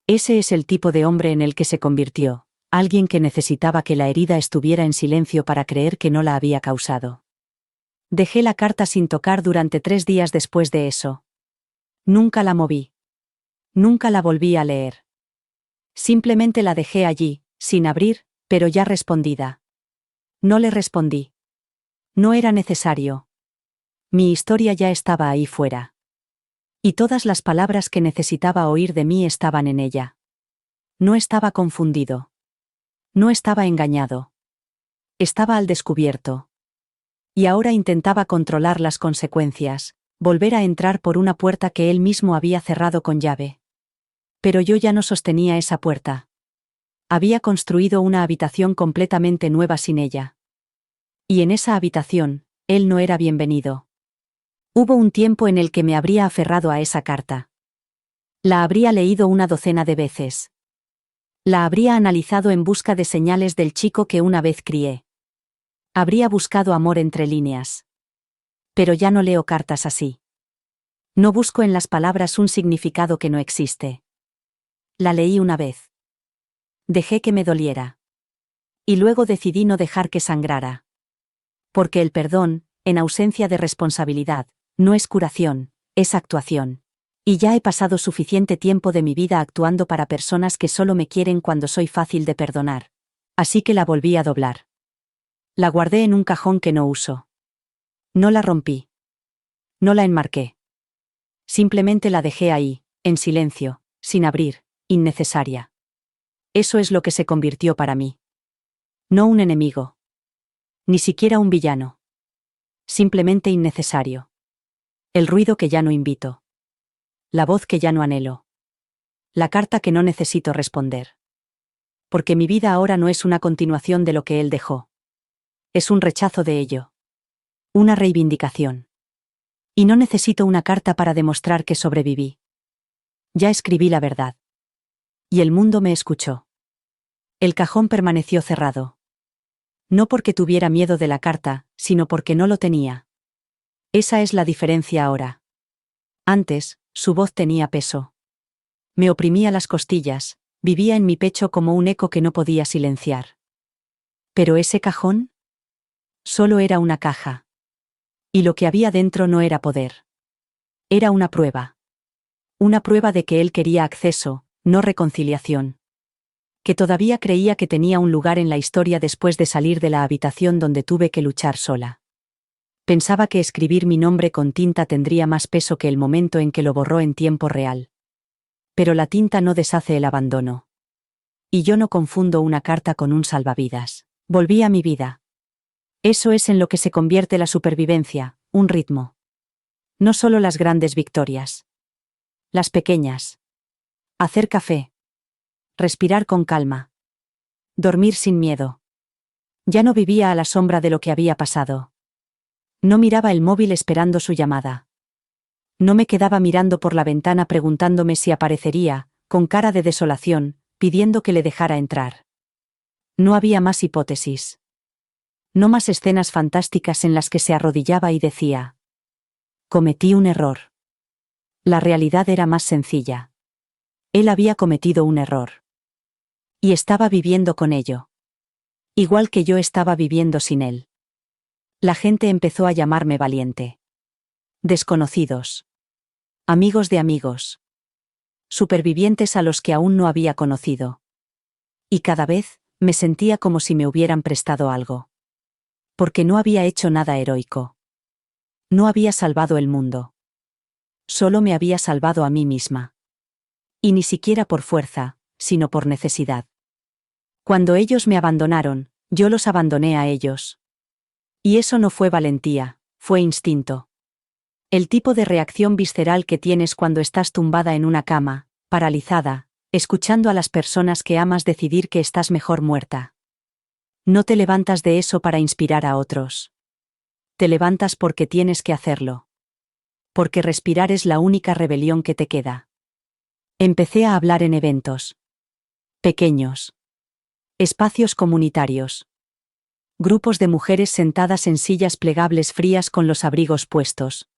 Ese es el tipo de hombre en el que se convirtió, alguien que necesitaba que la herida estuviera en silencio para creer que no la había causado. Dejé la carta sin tocar durante 3 días después de eso. Nunca la moví. Nunca la volví a leer. Simplemente la dejé allí, sin abrir, pero ya respondida. No le respondí. No era necesario. Mi historia ya estaba ahí fuera. Y todas las palabras que necesitaba oír de mí estaban en ella. No estaba confundido. No estaba engañado. Estaba al descubierto. Y ahora intentaba controlar las consecuencias, volver a entrar por una puerta que él mismo había cerrado con llave. Pero yo ya no sostenía esa puerta. Había construido una habitación completamente nueva sin ella. Y en esa habitación, él no era bienvenido. Hubo un tiempo en el que me habría aferrado a esa carta. La habría leído una docena de veces. La habría analizado en busca de señales del chico que una vez crié. Habría buscado amor entre líneas. Pero ya no leo cartas así. No busco en las palabras un significado que no existe. La leí una vez. Dejé que me doliera. Y luego decidí no dejar que sangrara. Porque el perdón, en ausencia de responsabilidad, no es curación, es actuación. Y ya he pasado suficiente tiempo de mi vida actuando para personas que solo me quieren cuando soy fácil de perdonar. Así que la volví a doblar. La guardé en un cajón que no uso. No la rompí. No la enmarqué. Simplemente la dejé ahí, en silencio, sin abrir, innecesaria. Eso es lo que se convirtió para mí. No un enemigo. Ni siquiera un villano. Simplemente innecesario. El ruido que ya no invito. La voz que ya no anhelo. La carta que no necesito responder. Porque mi vida ahora no es una continuación de lo que él dejó. Es un rechazo de ello. Una reivindicación. Y no necesito una carta para demostrar que sobreviví. Ya escribí la verdad. Y el mundo me escuchó. El cajón permaneció cerrado. No porque tuviera miedo de la carta, sino porque no lo tenía. Esa es la diferencia ahora. Antes, su voz tenía peso. Me oprimía las costillas, vivía en mi pecho como un eco que no podía silenciar. Pero ese cajón solo era una caja. Y lo que había dentro no era poder. Era una prueba. Una prueba de que él quería acceso, no reconciliación. Que todavía creía que tenía un lugar en la historia después de salir de la habitación donde tuve que luchar sola. Pensaba que escribir mi nombre con tinta tendría más peso que el momento en que lo borró en tiempo real. Pero la tinta no deshace el abandono. Y yo no confundo una carta con un salvavidas. Volví a mi vida. Eso es en lo que se convierte la supervivencia, un ritmo. No solo las grandes victorias. Las pequeñas. Hacer café. Respirar con calma. Dormir sin miedo. Ya no vivía a la sombra de lo que había pasado. No miraba el móvil esperando su llamada. No me quedaba mirando por la ventana preguntándome si aparecería, con cara de desolación, pidiendo que le dejara entrar. No había más hipótesis. No más escenas fantásticas en las que se arrodillaba y decía: cometí un error. La realidad era más sencilla. Él había cometido un error. Y estaba viviendo con ello. Igual que yo estaba viviendo sin él. La gente empezó a llamarme valiente. Desconocidos. Amigos de amigos. Supervivientes a los que aún no había conocido. Y cada vez, me sentía como si me hubieran prestado algo. Porque no había hecho nada heroico. No había salvado el mundo. Solo me había salvado a mí misma. Y ni siquiera por fuerza, sino por necesidad. Cuando ellos me abandonaron, yo los abandoné a ellos. Y eso no fue valentía, fue instinto. El tipo de reacción visceral que tienes cuando estás tumbada en una cama, paralizada, escuchando a las personas que amas decidir que estás mejor muerta. No te levantas de eso para inspirar a otros. Te levantas porque tienes que hacerlo. Porque respirar es la única rebelión que te queda. Empecé a hablar en eventos. Pequeños. Espacios comunitarios. Grupos de mujeres sentadas en sillas plegables frías con los abrigos puestos.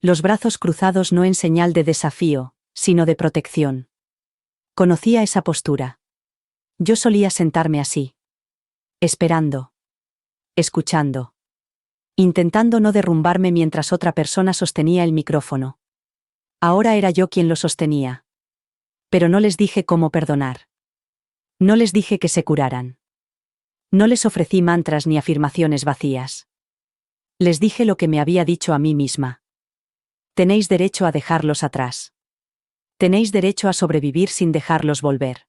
Los brazos cruzados no en señal de desafío, sino de protección. Conocía esa postura. Yo solía sentarme así. Esperando. Escuchando. Intentando no derrumbarme mientras otra persona sostenía el micrófono. Ahora era yo quien lo sostenía. Pero no les dije cómo perdonar. No les dije que se curaran. No les ofrecí mantras ni afirmaciones vacías. Les dije lo que me había dicho a mí misma. Tenéis derecho a dejarlos atrás. Tenéis derecho a sobrevivir sin dejarlos volver.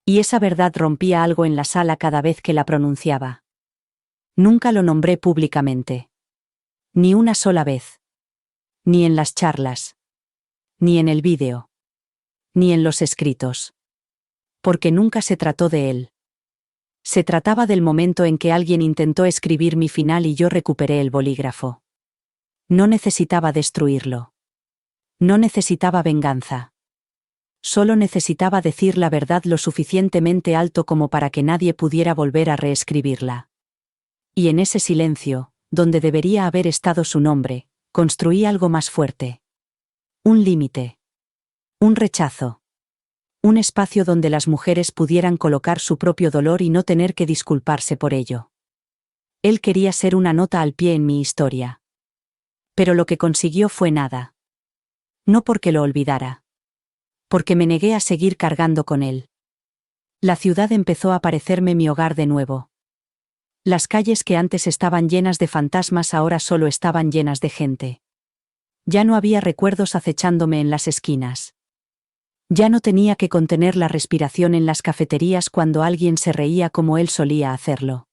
Y esa verdad rompía algo en la sala cada vez que la pronunciaba. Nunca lo nombré públicamente. Ni una sola vez. Ni en las charlas. Ni en el vídeo. Ni en los escritos. Porque nunca se trató de él. Se trataba del momento en que alguien intentó escribir mi final y yo recuperé el bolígrafo. No necesitaba destruirlo. No necesitaba venganza. Solo necesitaba decir la verdad lo suficientemente alto como para que nadie pudiera volver a reescribirla. Y en ese silencio, donde debería haber estado su nombre, construí algo más fuerte. Un límite. Un rechazo. Un espacio donde las mujeres pudieran colocar su propio dolor y no tener que disculparse por ello. Él quería ser una nota al pie en mi historia. Pero lo que consiguió fue nada. No porque lo olvidara. Porque me negué a seguir cargando con él. La ciudad empezó a parecerme mi hogar de nuevo. Las calles que antes estaban llenas de fantasmas ahora solo estaban llenas de gente. Ya no había recuerdos acechándome en las esquinas. Ya no tenía que contener la respiración en las cafeterías cuando alguien se reía como él solía hacerlo.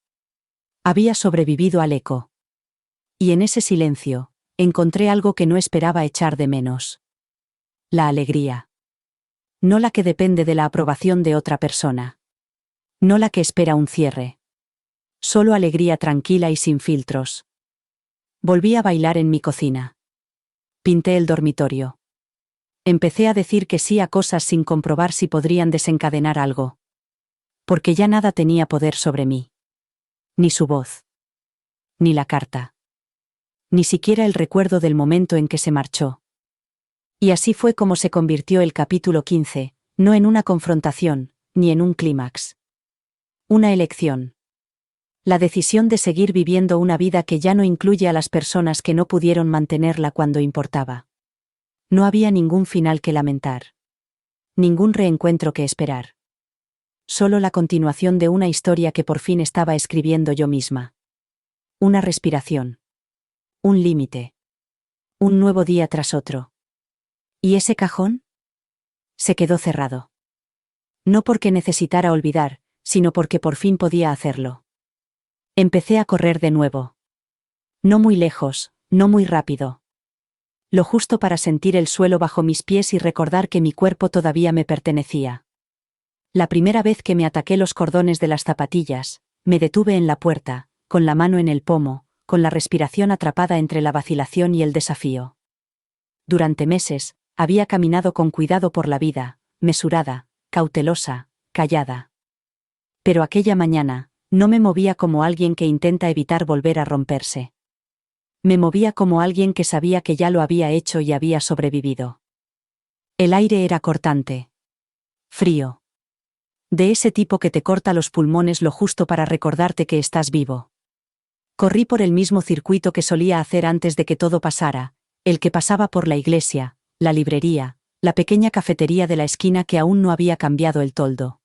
Había sobrevivido al eco. Y en ese silencio, encontré algo que no esperaba echar de menos. La alegría. No la que depende de la aprobación de otra persona. No la que espera un cierre. Solo alegría tranquila y sin filtros. Volví a bailar en mi cocina. Pinté el dormitorio. Empecé a decir que sí a cosas sin comprobar si podrían desencadenar algo. Porque ya nada tenía poder sobre mí. Ni su voz. Ni la carta. Ni siquiera el recuerdo del momento en que se marchó. Y así fue como se convirtió el capítulo 15, no en una confrontación, ni en un clímax. Una elección. La decisión de seguir viviendo una vida que ya no incluye a las personas que no pudieron mantenerla cuando importaba. No había ningún final que lamentar. Ningún reencuentro que esperar. Solo la continuación de una historia que por fin estaba escribiendo yo misma. Una respiración. Un límite. Un nuevo día tras otro. ¿Y ese cajón? Se quedó cerrado. No porque necesitara olvidar, sino porque por fin podía hacerlo. Empecé a correr de nuevo. No muy lejos, no muy rápido. Lo justo para sentir el suelo bajo mis pies y recordar que mi cuerpo todavía me pertenecía. La primera vez que me ataqué los cordones de las zapatillas, me detuve en la puerta, con la mano en el pomo, con la respiración atrapada entre la vacilación y el desafío. Durante meses, había caminado con cuidado por la vida, mesurada, cautelosa, callada. Pero aquella mañana, no me movía como alguien que intenta evitar volver a romperse. Me movía como alguien que sabía que ya lo había hecho y había sobrevivido. El aire era cortante. Frío. De ese tipo que te corta los pulmones lo justo para recordarte que estás vivo. Corrí por el mismo circuito que solía hacer antes de que todo pasara, el que pasaba por la iglesia, la librería, la pequeña cafetería de la esquina que aún no había cambiado el toldo.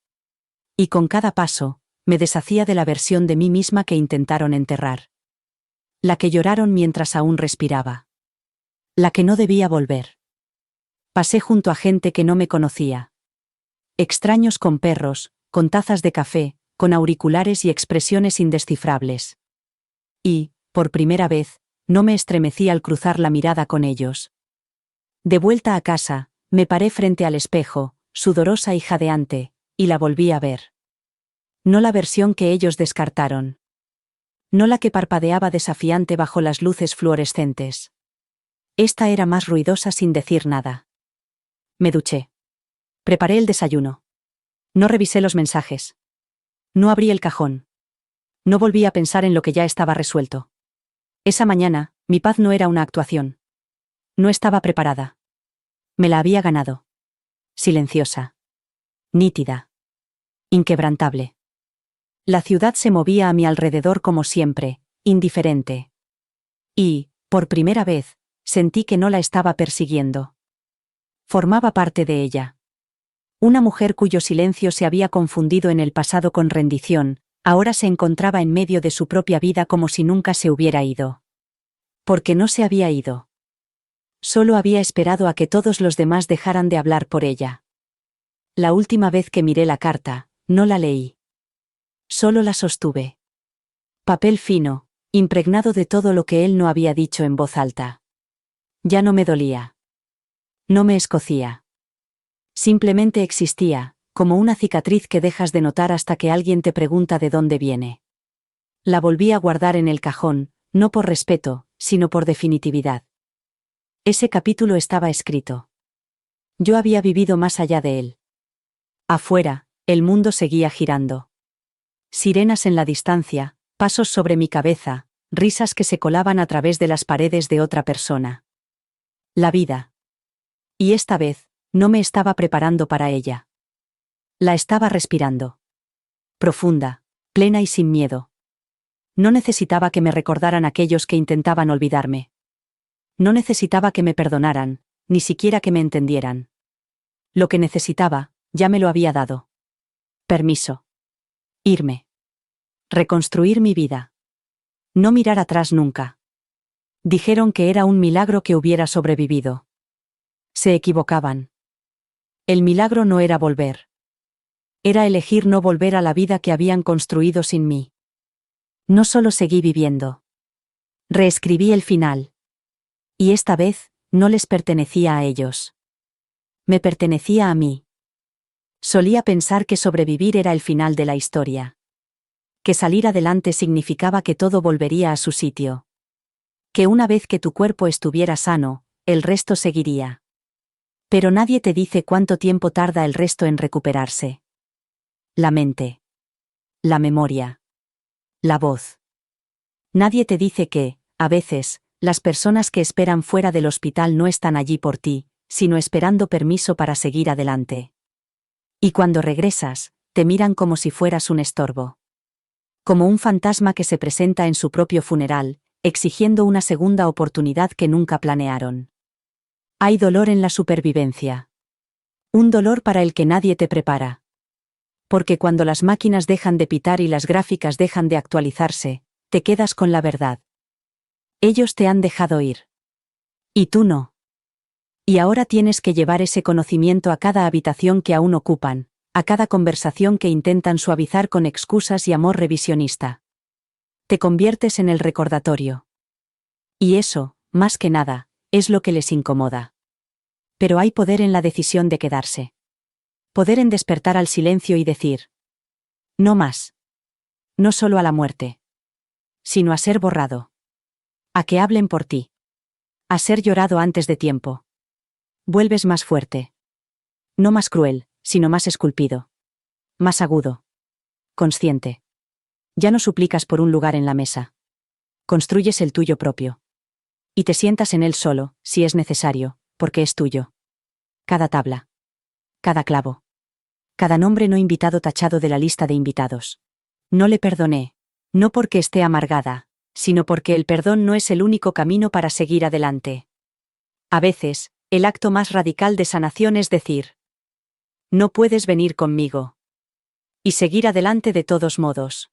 Y con cada paso, me deshacía de la versión de mí misma que intentaron enterrar. La que lloraron mientras aún respiraba. La que no debía volver. Pasé junto a gente que no me conocía. Extraños con perros, con tazas de café, con auriculares y expresiones indescifrables. Y, por primera vez, no me estremecí al cruzar la mirada con ellos. De vuelta a casa, me paré frente al espejo, sudorosa y jadeante, y la volví a ver. No la versión que ellos descartaron. No la que parpadeaba desafiante bajo las luces fluorescentes. Esta era más ruidosa sin decir nada. Me duché. Preparé el desayuno. No revisé los mensajes. No abrí el cajón. No volví a pensar en lo que ya estaba resuelto. Esa mañana, mi paz no era una actuación. No estaba preparada. Me la había ganado. Silenciosa. Nítida. Inquebrantable. La ciudad se movía a mi alrededor como siempre, indiferente. Y, por primera vez, sentí que no la estaba persiguiendo. Formaba parte de ella. Una mujer cuyo silencio se había confundido en el pasado con rendición, ahora se encontraba en medio de su propia vida como si nunca se hubiera ido. Porque no se había ido. Solo había esperado a que todos los demás dejaran de hablar por ella. La última vez que miré la carta, no la leí. Solo la sostuve. Papel fino, impregnado de todo lo que él no había dicho en voz alta. Ya no me dolía. No me escocía. Simplemente existía, como una cicatriz que dejas de notar hasta que alguien te pregunta de dónde viene. La volví a guardar en el cajón, no por respeto, sino por definitividad. Ese capítulo estaba escrito. Yo había vivido más allá de él. Afuera, el mundo seguía girando. Sirenas en la distancia, pasos sobre mi cabeza, risas que se colaban a través de las paredes de otra persona. La vida. Y esta vez, no me estaba preparando para ella. La estaba respirando. Profunda, plena y sin miedo. No necesitaba que me recordaran aquellos que intentaban olvidarme. No necesitaba que me perdonaran, ni siquiera que me entendieran. Lo que necesitaba, ya me lo había dado. Permiso. Irme. Reconstruir mi vida. No mirar atrás nunca. Dijeron que era un milagro que hubiera sobrevivido. Se equivocaban. El milagro no era volver. Era elegir no volver a la vida que habían construido sin mí. No solo seguí viviendo. Reescribí el final. Y esta vez, no les pertenecía a ellos. Me pertenecía a mí. Solía pensar que sobrevivir era el final de la historia. Que salir adelante significaba que todo volvería a su sitio. Que una vez que tu cuerpo estuviera sano, el resto seguiría. Pero nadie te dice cuánto tiempo tarda el resto en recuperarse. La mente. La memoria. La voz. Nadie te dice que, a veces, las personas que esperan fuera del hospital no están allí por ti, sino esperando permiso para seguir adelante. Y cuando regresas, te miran como si fueras un estorbo. Como un fantasma que se presenta en su propio funeral, exigiendo una segunda oportunidad que nunca planearon. Hay dolor en la supervivencia. Un dolor para el que nadie te prepara. Porque cuando las máquinas dejan de pitar y las gráficas dejan de actualizarse, te quedas con la verdad. Ellos te han dejado ir. Y tú no. Y ahora tienes que llevar ese conocimiento a cada habitación que aún ocupan, a cada conversación que intentan suavizar con excusas y amor revisionista. Te conviertes en el recordatorio. Y eso, más que nada, es lo que les incomoda. Pero hay poder en la decisión de quedarse. Poder en despertar al silencio y decir: no más. No solo a la muerte. Sino a ser borrado. A que hablen por ti. A ser llorado antes de tiempo. Vuelves más fuerte. No más cruel, sino más esculpido. Más agudo. Consciente. Ya no suplicas por un lugar en la mesa. Construyes el tuyo propio. Y te sientas en él solo, si es necesario, porque es tuyo. Cada tabla. Cada clavo. Cada nombre no invitado tachado de la lista de invitados. No le perdoné. No porque esté amargada, sino porque el perdón no es el único camino para seguir adelante. A veces, el acto más radical de sanación es decir: no puedes venir conmigo. Y seguir adelante de todos modos.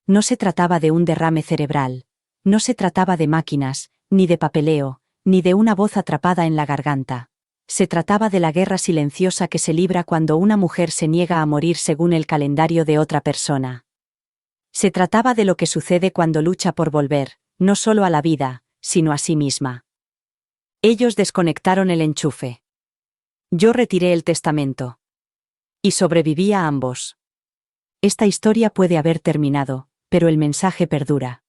No se trataba de un derrame cerebral, no se trataba de máquinas, ni de papeleo, ni de una voz atrapada en la garganta. Se trataba de la guerra silenciosa que se libra cuando una mujer se niega a morir según el calendario de otra persona. Se trataba de lo que sucede cuando lucha por volver, no solo a la vida, sino a sí misma. Ellos desconectaron el enchufe. Yo retiré el testamento. Y sobreviví a ambos. Esta historia puede haber terminado, pero el mensaje perdura.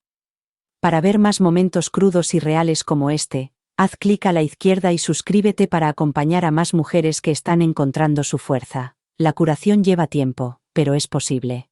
Para ver más momentos crudos y reales como este, haz clic a la izquierda y suscríbete para acompañar a más mujeres que están encontrando su fuerza. La curación lleva tiempo, pero es posible.